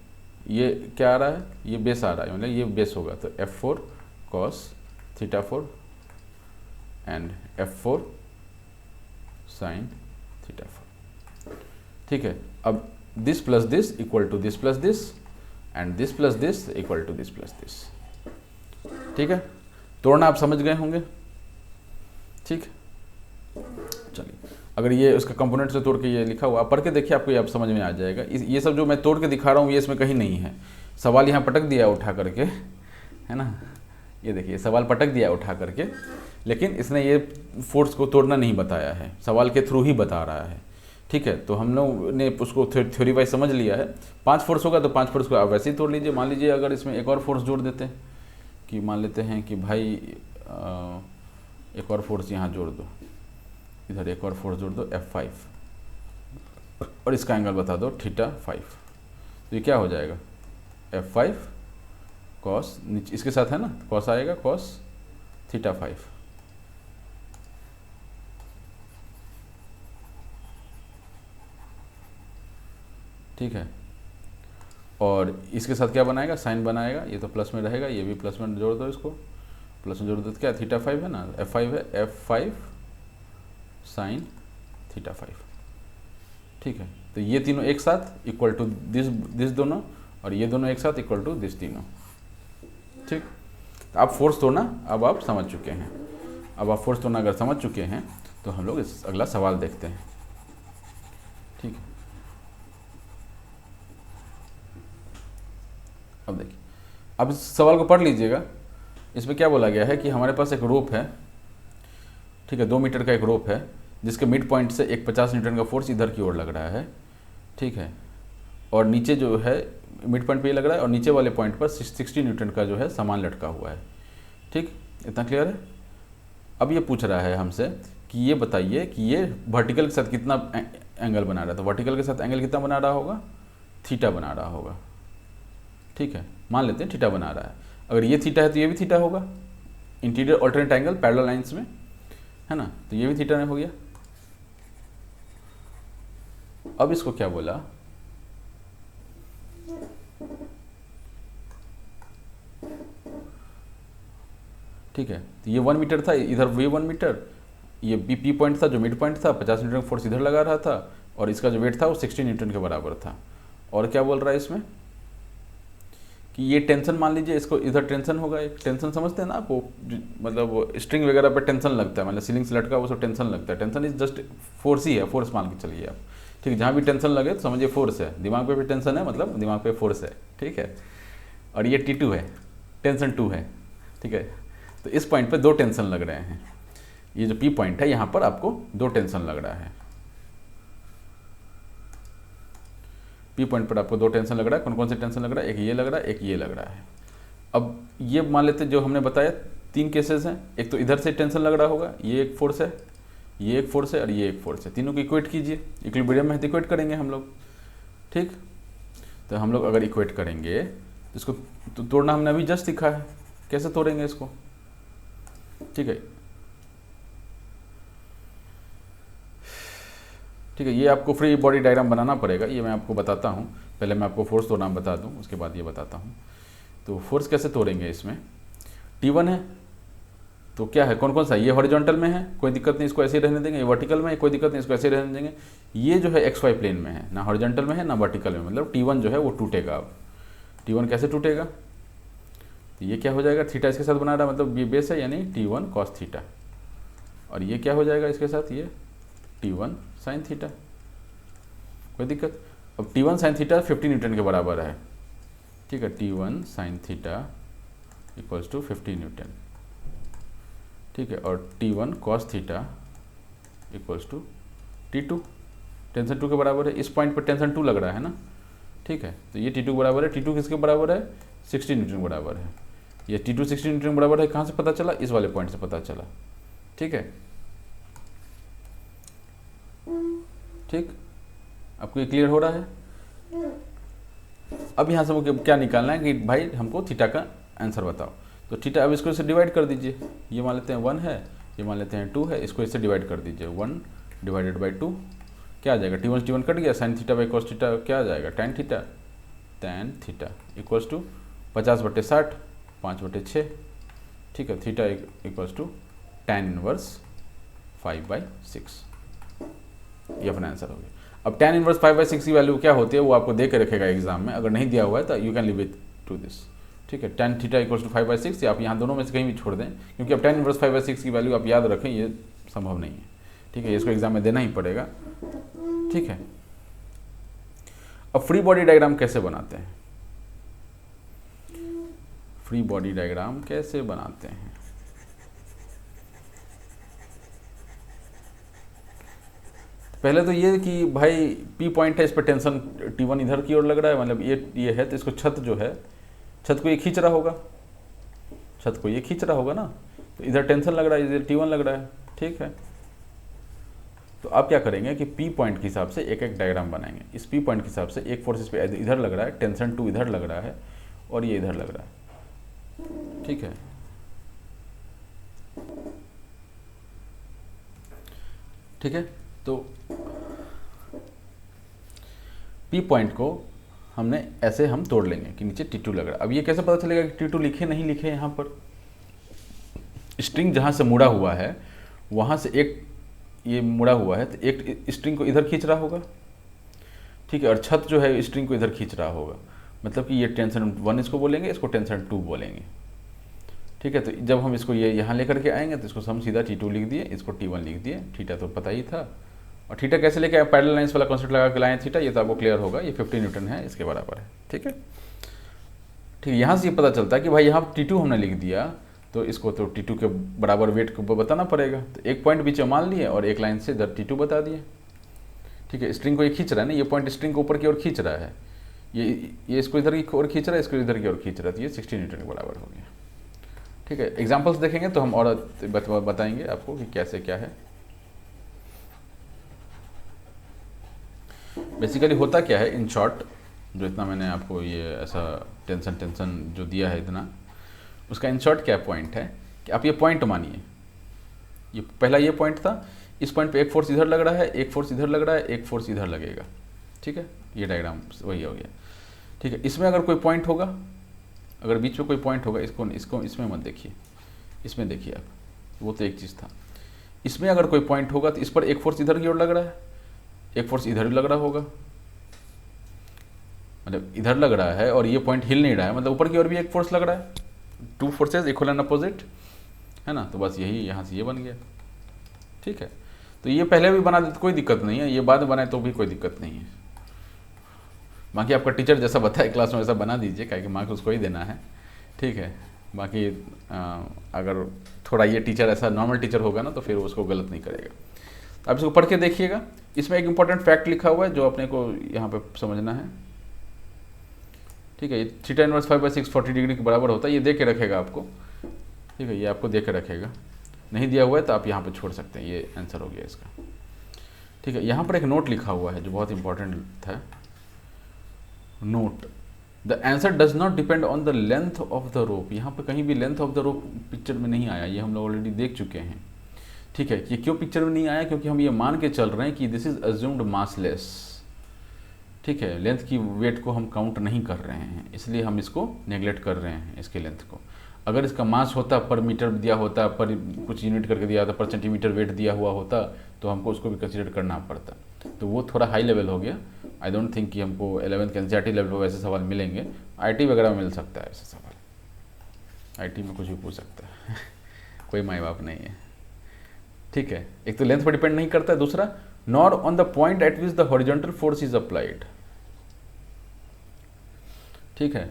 ये क्या आ रहा है, ये बेस आ रहा है, मतलब ये बेस होगा तो F4 cos θ4 and F4 sin θ4। ठीक है, अब this plus this equal to this plus this and this plus this equal to this plus this. ठीक है, तोड़ना आप समझ गए होंगे। ठीक, चलिए अगर ये उसका कंपोनेंट से तोड़ के ये लिखा हुआ आप पढ़ के देखिए, आपको ये आप समझ में आ जाएगा। ये सब जो मैं तोड़ के दिखा रहा हूँ ये इसमें कहीं नहीं है। सवाल यहाँ पटक दिया है उठा करके, है ना, ये देखिए सवाल पटक दिया है उठा करके, लेकिन इसने ये फोर्स को तोड़ना नहीं बताया है, सवाल के थ्रू ही बता रहा है। ठीक है, तो हम लोग ने उसको थ्योरी वाइज समझ लिया है। 5 फोर्स होगा तो 5 फोर्स को आप वैसे ही तोड़ लीजिए। मान लीजिए अगर इसमें एक और फोर्स जोड़ देते हैं कि मान लेते हैं कि भाई एक और फोर्स यहाँ जोड़ दो, इधर एक और फोर्स जोड़ दो F5 और इसका एंगल बता दो θ5। तो ये क्या हो जाएगा, F5 cos, नीचे इसके साथ है ना cos आएगा, cos θ5। ठीक है, और इसके साथ क्या बनाएगा, साइन बनाएगा। ये तो प्लस में रहेगा, ये भी प्लस में जोड़ दो, इसको प्लस में जोड़ दो तो क्या θ5 है ना, F5 है, F5 sin θ5। ठीक है, तो ये तीनों एक साथ इक्वल टू दिस दोनों, और ये दोनों एक साथ इक्वल टू दिस तीनों। ठीक, तो आप फोर्स तोड़ना अब आप समझ चुके हैं। अब आप फोर्स तोड़ना अगर समझ चुके हैं तो हम लोग इस अगला सवाल देखते हैं। ठीक है, अब देखिए, अब इस सवाल को पढ़ लीजिएगा। इसमें क्या बोला गया है कि हमारे पास एक रोप है, ठीक है, 2 मीटर का एक रोप है जिसके मिड पॉइंट से एक 50 न्यूटन का फोर्स इधर की ओर लग रहा है। ठीक है, और नीचे जो है मिड पॉइंट पे ही लग रहा है और नीचे वाले पॉइंट पर 60 न्यूटन का जो है सामान लटका हुआ है। ठीक, इतना क्लियर है। अब ये पूछ रहा है हमसे कि ये बताइए कि ये वर्टिकल के साथ कितना एंगल बना रहा है। तो वर्टिकल के साथ एंगल कितना बना रहा होगा, थीटा बना रहा होगा। ठीक है, मान लेते हैं थीटा बना रहा है। अगर ये थीटा है तो ये भी थीटा होगा, interior alternate angle parallel lines में, है ना, तो ये भी थीटा हो गया। अब इसको क्या बोला, ठीक है, तो ये 1 मीटर था, इधर वे 1 मीटर, ये पी पॉइंट था जो मिड पॉइंट था, 50 न्यूटन फोर्स इधर लगा रहा था, और इसका जो वेट था वो 60 न्यूटन के बराबर था। और क्या बोल रहा है इसमें कि ये टेंशन, मान लीजिए इसको इधर टेंशन होगा, एक टेंशन समझते हैं ना आपको, मतलब स्ट्रिंग वगैरह पे टेंशन लगता है, मतलब सीलिंग से लटका वो टेंशन लगता है। टेंशन इज जस्ट फोर्स ही है, फोर्स मान के चलिए आप, ठीक है। जहाँ भी टेंशन लगे तो समझिए फोर्स है, दिमाग पे भी टेंशन है मतलब दिमाग पे फोर्स है, ठीक है। और ये T2 है, टेंशन 2 है, ठीक है। तो इस पॉइंट पे 2 टेंशन लग रहे हैं, ये जो P पॉइंट है यहाँ पर आपको 2 टेंशन लग रहा है। P पॉइंट पर आपको 2 टेंशन लग रहा है। कौन कौन से टेंशन लग रहा है, एक ये लग रहा है, एक ये लग रहा है। अब ये मान लेते जो हमने बताया 3 केसेस हैं, एक तो इधर से टेंशन लग रहा होगा, ये एक फोर्स है, ये एक फोर्स है और ये एक फोर्स है, तीनों को इक्वेट कीजिए, इक्विलिब्रियम में इक्वेट करेंगे हम लोग, ठीक। तो हम लोग अगर इक्वेट करेंगे तो इसको तो तोड़ना हमने अभी जस्ट सीखा है, कैसे तोड़ेंगे इसको, ठीक है। ठीक है, ये आपको फ्री बॉडी डायग्राम बनाना पड़ेगा, ये मैं आपको बताता हूँ। पहले मैं आपको फोर्स तोड़ना बता दूँ, उसके बाद ये बताता हूँ। तो फोर्स कैसे तोड़ेंगे, इसमें T1 है तो क्या है, कौन कौन सा, ये हॉरिजॉन्टल में है, कोई दिक्कत नहीं, इसको ऐसे ही रहने देंगे। ये वर्टिकल में है, कोई दिक्कत नहीं, इसको ऐसे ही रहने देंगे। ये जो है XY प्लेन में है, ना हॉरिजॉन्टल में है ना वर्टिकल में, मतलब T1 जो है वो टूटेगा। अब T1 कैसे टूटेगा, तो ये क्या हो जाएगा, थीटा इसके साथ बना रहा है, मतलब ये बेस है यानी T1 cos थीटा, और ये क्या हो जाएगा इसके साथ, ये T1 sin थीटा, कोई दिक्कत। अब T1 sin थीटा 50 न्यूटन के बराबर है, ठीक है। T1 sin theta equals to 50 newton, ठीक है। और T1 cos theta equals to T2, tension 2 के बराबर है। इस पॉइंट पर टेंशन 2 लग रहा है ना, ठीक है। तो ये T2 के बराबर है, T2 किसके बराबर है, 60 न्यूटन के बराबर है। ये T2 60 न्यूटन के बराबर है, कहाँ से पता चला, इस वाले पॉइंट से पता चला, ठीक है। ठीक, आपको ये क्लियर हो रहा है। अब यहाँ से मुझे क्या निकालना है कि भाई हमको थीटा का आंसर बताओ। तो थीटा, अब इसको इससे डिवाइड कर दीजिए, ये मान लेते हैं 1 है, ये मान लेते हैं 2 है, इसको इससे डिवाइड कर दीजिए, 1 डिवाइडेड बाई 2 क्या आ जाएगा, T1 कट गया, sine theta by cos theta क्या आ जाएगा, tan थीटा इक्वल्स टू 50/60 5/6, ठीक है। Theta equals to tan inverse 5/6, ये अपना आंसर हो गया। अब tan इनवर्स 5/6 की वैल्यू क्या होती है वो आपको दे के रखेगा एग्जाम में, अगर नहीं दिया हुआ है तो you can leave it to this, ठीक है। tan थीटा इक्वल्स टू 5/6, या आप यहाँ दोनों में से कहीं भी छोड़ दें, क्योंकि अब tan इनवर्स 5/6 की वैल्यू आप याद रखें ये संभव नहीं है, ठीक है। इसको एग्जाम में देना ही पड़ेगा, ठीक है। अब फ्री बॉडी डायग्राम कैसे बनाते हैं, फ्री बॉडी डायग्राम कैसे बनाते हैं, पहले तो ये कि भाई P पॉइंट है, इस पर टेंशन T1 इधर की ओर लग रहा है, मतलब ये है, तो इसको छत जो है, छत को ये खींच रहा होगा, छत को ये खींच रहा होगा ना, तो इधर टेंशन लग रहा है, इधर T1 लग रहा है, ठीक है। तो आप क्या करेंगे कि P पॉइंट के हिसाब से एक एक डायग्राम बनाएंगे। इस P पॉइंट के हिसाब से एक फोर्स इस पे इधर लग रहा है, टेंशन 2 इधर लग रहा है और ये इधर लग रहा है, ठीक है। ठीक है, तो P पॉइंट को हमने ऐसे हम तोड़ लेंगे कि नीचे T2 लग रहा है। अब ये कैसे पता चलेगा कि T2 लिखे नहीं लिखे, यहाँ पर स्ट्रिंग जहाँ से मुड़ा हुआ है वहाँ से एक ये मुड़ा हुआ है, तो एक स्ट्रिंग को इधर खींच रहा होगा, ठीक है। और छत जो है स्ट्रिंग को इधर खींच रहा होगा, मतलब कि ये टेंशन 1 इसको बोलेंगे, इसको टेंशन 2 बोलेंगे, ठीक है। तो जब हम इसको ये यहाँ लेकर के आएंगे तो इसको हम सीधा T2 लिख दिए, इसको T1 लिख दिए, थीटा तो पता ही था। और थीटा कैसे लेके पैरेलल लाइंस वाला कॉन्सेप्ट लगा के लाए थीटा, ये तो आपको क्लियर होगा, ये 50 न्यूटन है, इसके बराबर है, ठीक है। ठीक, यहाँ से ये पता चलता है कि भाई यहाँ T2 हमने लिख दिया, तो इसको तो T2 के बराबर वेट को बताना पड़ेगा, तो एक पॉइंट बीच में मान लिए और एक लाइन से इधर T2 बता दिए, ठीक है। स्ट्रिंग को ये खींच रहा है ना, ये पॉइंट स्ट्रिंग को ऊपर की ओर खींच रहा है, ये इसको इधर की ओर खींच रहा है, इसको इधर की ओर खींच रहा है, तो ये 60 न्यूटन के बराबर हो गया, ठीक है, एग्जाम्पल्स देखेंगे तो हम और बताएंगे आपको कि कैसे क्या है। बेसिकली होता क्या है इन शॉर्ट, जो इतना मैंने आपको ये ऐसा टेंशन जो दिया है इतना, उसका इन शॉर्ट क्या पॉइंट है कि आप ये पॉइंट मानिए, ये पहला ये पॉइंट था, इस पॉइंट पे एक फोर्स इधर लग रहा है, एक फोर्स इधर लग रहा है, एक फोर्स इधर लगेगा। ठीक है, ये डायग्राम वही हो गया। ठीक है, इसमें अगर कोई पॉइंट होगा, अगर बीच में कोई पॉइंट होगा, इसको इसमें मत देखिए, इसमें देखिए आप, वो तो एक चीज़ था। इसमें अगर कोई पॉइंट होगा तो इस पर एक फोर्स इधर की ओर लग रहा है, एक फोर्स इधर लग रहा होगा, मतलब इधर लग रहा है और ये पॉइंट हिल नहीं रहा है, मतलब ऊपर की ओर भी एक फोर्स लग रहा है, two forces equal and opposite, है ना। तो बस यही यहाँ से ये बन गया। ठीक है, तो ये पहले भी बना दे तो कोई दिक्कत नहीं है, ये बाद में बनाए तो भी कोई दिक्कत नहीं है। बाकी आपका टीचर जैसा बताए क्लास में वैसा बना दीजिए, क्या कि मार्क्स उसको ही देना है। ठीक है, बाकी अगर थोड़ा ये टीचर ऐसा नॉर्मल टीचर होगा ना तो फिर उसको गलत नहीं करेगा। आप इसको पढ़ के देखिएगा, इसमें एक इंपॉर्टेंट फैक्ट लिखा हुआ है जो अपने को यहाँ पे समझना है। ठीक है, ये थीटा इनवर्स 5/6 40 डिग्री के बराबर होता है, ये दे के रखेगा आपको। ठीक है, ये आपको दे के रखेगा, नहीं दिया हुआ है तो आप यहाँ पे छोड़ सकते हैं, ये आंसर हो गया इसका। ठीक है, यहाँ पर एक नोट लिखा हुआ है जो बहुत इंपॉर्टेंट था। Note, the answer does not depend on the length of the rope. यहाँ पर कहीं भी length of the rope picture में नहीं आया, ये हम लोग ऑलरेडी देख चुके हैं। ठीक है, ये क्यों पिक्चर में नहीं आया, क्योंकि हम ये मान के चल रहे हैं कि दिस इज अज्यूम्ड मासलेस। ठीक है, लेंथ की वेट को हम काउंट नहीं कर रहे हैं, इसलिए हम इसको नेगलेक्ट कर रहे हैं, इसके लेंथ को। अगर इसका मास होता, पर मीटर दिया होता, पर कुछ यूनिट करके दिया होता, पर सेंटीमीटर वेट दिया हुआ होता, तो हमको उसको भी कंसीडर करना पड़ता। तो वो थोड़ा हाई लेवल हो गया। आई डोंट थिंक कि हमको 11th के NCERT लेवल पर वैसे सवाल मिलेंगे। IT वगैरह में मिल सकता है ऐसे सवाल, IT में कुछ भी पूछ सकता है कोई माई बाप नहीं है। ठीक है, एक तो लेंथ पर डिपेंड नहीं करता है, दूसरा nor on the point eight which the horizontal force is applied. ठीक है,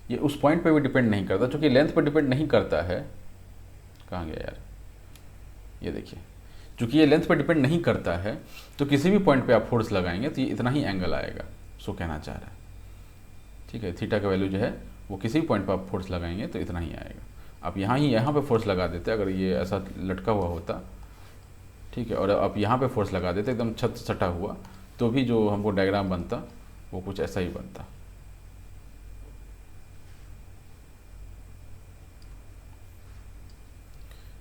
ये उस पॉइंट पे भी डिपेंड नहीं करता, क्योंकि लेंथ पर डिपेंड नहीं करता है। कहाँ गया यार, ये देखिए, चूंकि ये लेंथ पर डिपेंड नहीं करता है तो किसी भी पॉइंट पे आप फोर्स लगाएंगे तो ये इतना ही एंगल आएगा, सो कहना चाह रहा है। ठीक है, थीटा का वैल्यू जो है वो किसी भी पॉइंट पर आप फोर्स लगाएंगे तो इतना ही आएगा। आप यहाँ पे फोर्स लगा देते, अगर ये ऐसा लटका हुआ होता, ठीक है, और आप यहाँ पे फोर्स लगा देते एकदम छत सटा हुआ, तो भी जो हमको डायग्राम बनता वो कुछ ऐसा ही बनता।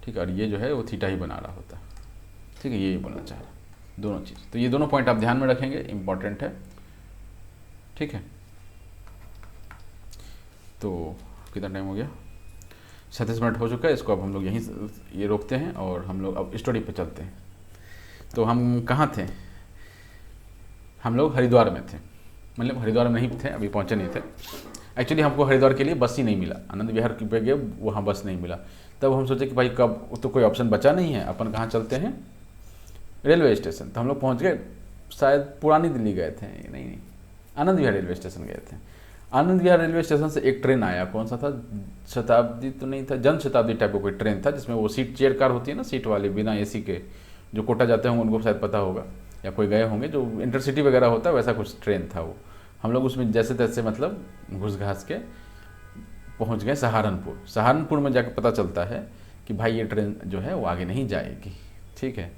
ठीक है, और ये जो है वो थीटा ही बना रहा होता। ठीक है, यही बोलना चाह रहा, दोनों चीज़। तो ये दोनों पॉइंट आप ध्यान में रखेंगे, इंपॉर्टेंट है। ठीक है, तो कितना टाइम हो गया, 37 मिनट हो चुका है। इसको अब हम लोग यहीं ये रोकते हैं और हम लोग अब स्टोरी पे चलते हैं। तो हम कहाँ थे, हम लोग हरिद्वार में थे, मतलब हरिद्वार में नहीं थे, अभी पहुँचे नहीं थे। एक्चुअली हमको हरिद्वार के लिए बस ही नहीं मिला, आनंद विहार पे गए, वहाँ बस नहीं मिला। तब हम सोचे कि भाई कब, तो कोई ऑप्शन बचा नहीं है, अपन कहाँ चलते हैं, रेलवे स्टेशन। तो हम लोग पहुँच गए, शायद पुरानी दिल्ली गए थे, नहीं, आनंद विहार रेलवे स्टेशन गए थे। आनंद विहार रेलवे स्टेशन से एक ट्रेन आया, कौन सा था, शताब्दी तो नहीं था, जन शताब्दी टाइप का कोई ट्रेन था, जिसमें वो सीट चेयर कार होती है ना, सीट वाले बिना AC के, जो कोटा जाते होंगे उनको शायद पता होगा, या कोई गए होंगे, जो इंटरसिटी वगैरह होता है वैसा कुछ ट्रेन था वो। हम लोग उसमें जैसे तैसे मतलब घुस घास के पहुंच गए सहारनपुर। सहारनपुर में जाकर पता चलता है कि भाई ये ट्रेन जो है वो आगे नहीं जाएगी। ठीक है,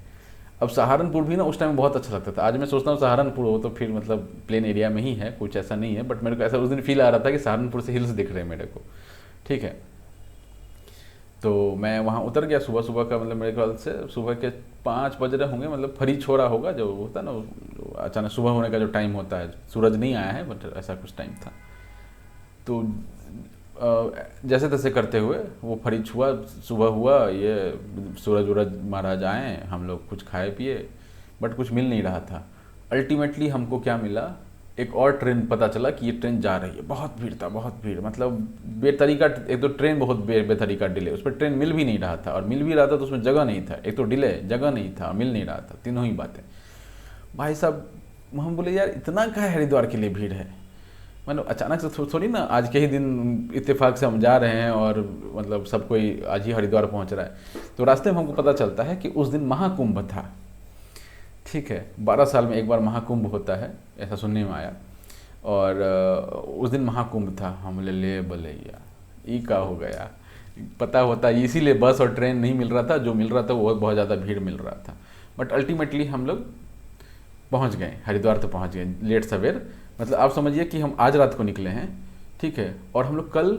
अब सहारनपुर भी ना उस टाइम बहुत अच्छा लगता था। आज मैं सोचता हूँ सहारनपुर हो तो फिर मतलब प्लेन एरिया में ही है, कुछ ऐसा नहीं है, बट मेरे को ऐसा उस दिन फील आ रहा था कि सहारनपुर से हिल्स दिख रहे हैं मेरे को। ठीक है, तो मैं वहाँ उतर गया सुबह सुबह का, मतलब मेरे ख्याल से सुबह के 5 बज रहे होंगे, मतलब फरी छोड़ा होगा जो होता है ना, अचानक सुबह होने का जो टाइम होता है, सूरज नहीं आया है बट ऐसा कुछ टाइम था। तो जैसे तैसे करते हुए वो फरी छुआ, सुबह हुआ, ये सूरज वूरज महाराज आए, हम लोग कुछ खाए पिए, बट कुछ मिल नहीं रहा था। अल्टीमेटली हमको क्या मिला, एक और ट्रेन पता चला कि ये ट्रेन जा रही है। बहुत भीड़ था, बहुत भीड़, मतलब बेतरीका, एक तो ट्रेन बहुत बेतरीका डिले, उस पर ट्रेन मिल भी नहीं रहा था, और मिल भी रहा था तो उसमें जगह नहीं था। एक तो डिले, जगह नहीं था, मिल नहीं रहा था, तीनों ही बातें। भाई साहब हम बोले यार इतना क्या हरिद्वार के लिए भीड़ है, मतलब अचानक से थोड़ी ना आज के ही दिन इत्तेफाक से हम जा रहे हैं और मतलब सब कोई आज ही हरिद्वार पहुंच रहा है। तो रास्ते में हमको पता चलता है कि उस दिन महाकुंभ था। ठीक है, 12 साल में एक बार महाकुंभ होता है, ऐसा सुनने में आया, और उस दिन महाकुंभ था। हम बोले ले भले यार, ये का हो गया, पता होता इसीलिए बस और ट्रेन नहीं मिल रहा था, जो मिल रहा था वो बहुत ज़्यादा भीड़ मिल रहा था। बट अल्टीमेटली हम लोग पहुंच गए, हरिद्वार तो पहुंच गए लेट सवेर। मतलब आप समझिए कि हम आज रात को निकले हैं, ठीक है, और हम लोग कल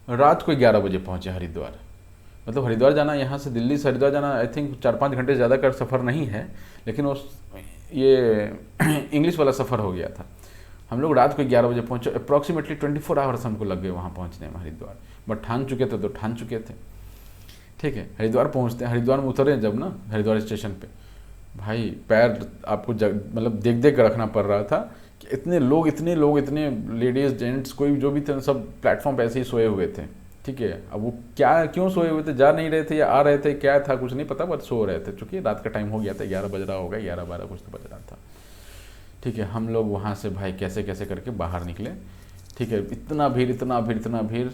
रात को 11 बजे पहुंचे हरिद्वार। मतलब हरिद्वार जाना, यहाँ से दिल्ली से हरिद्वार जाना आई थिंक 4-5 घंटे ज़्यादा का सफ़र नहीं है, लेकिन ये इंग्लिश वाला सफ़र हो गया था। हम लोग रात को 11 बजे पहुँचे, अप्रॉक्सीमेटली 24 आवर्स हमको लग गए वहाँ पहुँचने में हरिद्वार। बट ठान चुके थे तो ठान चुके थे, ठीक है। हरिद्वार पहुँचते हैं, हरिद्वार में उतरे जब ना हरिद्वार स्टेशन पे, भाई पैर आपको मतलब देख देख कर रखना पड़ रहा था कि इतने लोग इतने लेडीज़ जेंट्स कोई जो भी थे सब प्लेटफॉर्म पे ऐसे ही सोए हुए थे, ठीक है। अब वो क्या क्यों सोए हुए थे, जा नहीं रहे थे या आ रहे थे, क्या था कुछ नहीं पता, बट सो रहे थे, चूँकि रात का टाइम हो गया था, 11 बज रहा होगा, 11-12 कुछ तो बज रहा था, ठीक है। हम लोग वहाँ से भाई कैसे कैसे करके बाहर निकले, ठीक है। इतना भीड़,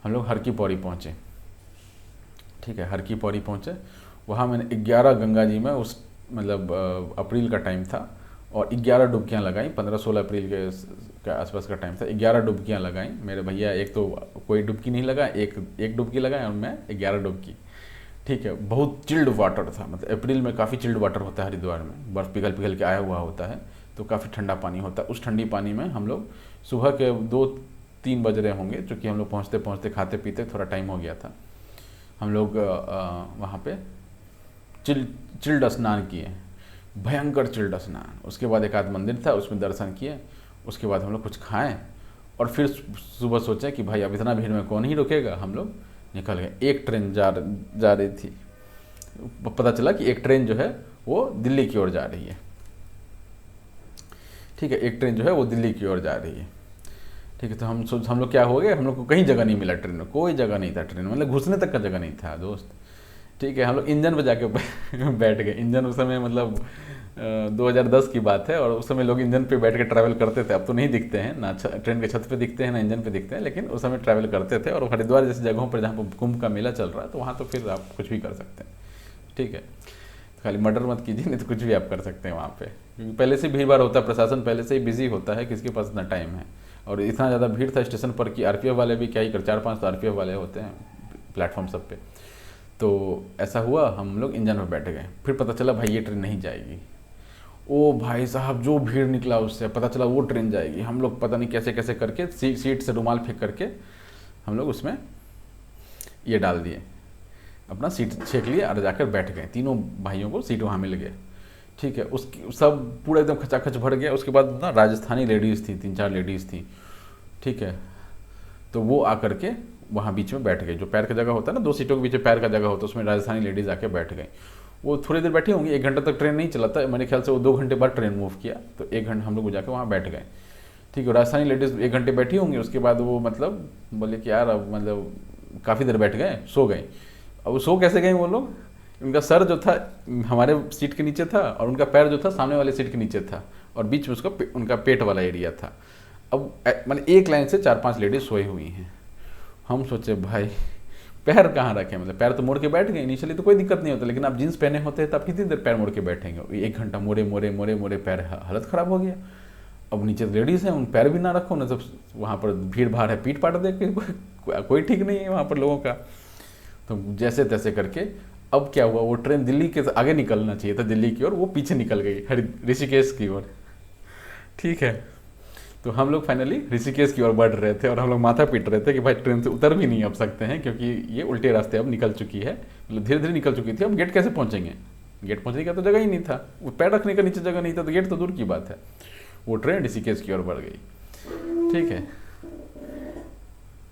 हम लोग हर की पौड़ी पहुँचे, ठीक है। हर की पौड़ी पहुँचे, वहाँ मैंने 11 गंगा जी में उस मतलब अप्रैल का टाइम था, और 11 डुबकियाँ लगाई। 15-16 अप्रैल के आसपास का टाइम था, 11 डुबकियाँ लगाई मेरे भैया। एक तो कोई डुबकी नहीं लगा, एक डुबकी लगाई और मैं 11 डुबकी, ठीक है। बहुत चिल्ड वाटर था, मतलब अप्रैल में काफ़ी चिल्ड वाटर होता है हरिद्वार में, बर्फ़ पिघल के आया हुआ होता है, तो काफ़ी ठंडा पानी होता है। उस ठंडी पानी में हम लोग सुबह के 2-3 बज रहे होंगे, चूँकि हम लोग पहुँचते खाते पीते थोड़ा टाइम हो गया था। हम लोग वहाँ पे चिल्ड स्नान किए, भयंकर चिल्ड स्नान। उसके बाद एक आध मंदिर था, उसमें दर्शन किए। उसके बाद हम लोग कुछ खाएं और फिर सुबह सोचा कि भाई अब इतना भीड़ में कौन ही रुकेगा, हम लोग निकल गए। एक ट्रेन जा रही थी, पता चला कि एक ट्रेन जो है वो दिल्ली की ओर जा रही है, ठीक है। एक ट्रेन जो है वो दिल्ली की ओर जा रही है, ठीक है। तो हम लोग क्या हो गए, हम लोग को कहीं जगह नहीं मिला ट्रेन में, कोई जगह नहीं था ट्रेन में, मतलब घुसने तक का जगह नहीं था दोस्त, ठीक है। हम लोग इंजन पे जाके बैठ गए। इंजन उस समय मतलब 2010 की बात है, और उस समय लोग इंजन पे बैठ के ट्रैवल करते थे। अब तो नहीं दिखते हैं ना, ट्रेन के छत पे दिखते हैं ना इंजन पे दिखते हैं, लेकिन उस समय ट्रैवल करते थे। और हरिद्वार जैसी जगहों पर जहाँ पर कुंभ का मेला चल रहा है, तो वहाँ तो फिर आप कुछ भी कर सकते हैं, ठीक है। खाली मर्डर मत कीजिए, नहीं तो कुछ भी आप कर सकते हैं वहाँ पे, क्योंकि पहले से भीड़ भाड़ होता है, प्रशासन पहले से ही बिजी होता है, किसके पास इतना टाइम है। और इतना ज़्यादा भीड़ था स्टेशन पर कि आरपीएफ वाले भी क्या ही कर, 4-5 तो आरपीएफ वाले होते हैं प्लेटफॉर्म सब पे। तो ऐसा हुआ, हम लोग इंजन में बैठ गए। फिर पता चला भाई ये ट्रेन नहीं जाएगी। ओ भाई साहब, जो भीड़ निकला उससे पता चला वो ट्रेन जाएगी। हम लोग पता नहीं कैसे कैसे करके सीट से रुमाल फेंक करके हम लोग उसमें ये डाल दिए, अपना सीट छेक लिए और जाकर बैठ गए। तीनों भाइयों को सीट वहाँ मिल गया, ठीक है। उसकी सब पूरा एकदम खचाखच भर गया। उसके बाद ना राजस्थानी लेडीज़ थी, 3-4 लेडीज़ थी, ठीक है। तो वो आकर के वहाँ बीच में बैठ गई, जो पैर का जगह होता है ना, 2 सीटों के बीच में पैर का जगह होता है, उसमें राजस्थानी लेडीज़ आके बैठ गई। वो थोड़ी देर बैठी होंगी, 1 घंटा तक ट्रेन नहीं चला था मेरे ख्याल से, वो 2 घंटे बाद ट्रेन मूव किया, तो 1 घंटा हम लोग जाके वहाँ बैठ गए, ठीक है। राजस्थानी लेडीज़ 1 घंटे बैठी होंगी, उसके बाद वो मतलब बोले कि यार अब मतलब काफ़ी देर बैठ गए, सो गए। अब वो सो कैसे गए वो लोग, उनका सर जो था हमारे सीट के नीचे था, और उनका पैर जो था सामने वाले सीट के नीचे था, और बीच में उसका उनका पेट वाला एरिया था। अब मतलब एक लाइन से 4-5 लेडीज सोई हुई हैं। हम सोचे भाई पैर कहाँ रखें, मतलब पैर तो मोड़ के बैठ गए, इनिशियली तो कोई दिक्कत नहीं होता, लेकिन आप जीन्स पहने होते हैं तो आप कितनी देर पैर मोड़ के बैठेंगे, 1 घंटा मोड़े पैर, हालत ख़राब हो गया। अब नीचे लेडीज़ हैं, उन पैर भी ना रखो ना, सब वहाँ पर भीड़ भाड़ है, पीट पाट दे के कोई ठीक नहीं है वहाँ पर लोगों का। तो जैसे तैसे करके अब क्या हुआ, वो ट्रेन दिल्ली के आगे निकलना चाहिए था दिल्ली की ओर, वो पीछे निकल गई ऋषिकेश की ओर, ठीक है। तो हम लोग फाइनली ऋषिकेश की ओर बढ़ रहे थे, और हम लोग माथा पीट रहे थे कि भाई ट्रेन से उतर भी नहीं अब सकते हैं, क्योंकि ये उल्टे रास्ते अब निकल चुकी है, मतलब धीरे धीरे निकल चुकी थी। अब गेट कैसे पहुँचेंगे, गेट पहुँचने का तो जगह ही नहीं था, वो पैर रखने का नीचे जगह नहीं था, तो गेट तो दूर की बात है। वो ट्रेन ऋषिकेश की ओर बढ़ गई, ठीक है।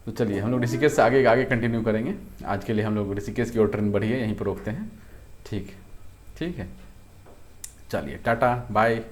तो चलिए हम लोग ऋषिकेश से आगे कंटिन्यू करेंगे। आज के लिए हम लोग ऋषिकेश की ओर ट्रेन बढ़ी है, यहीं पर रोकते हैं, ठीक है। चलिए टाटा बाय।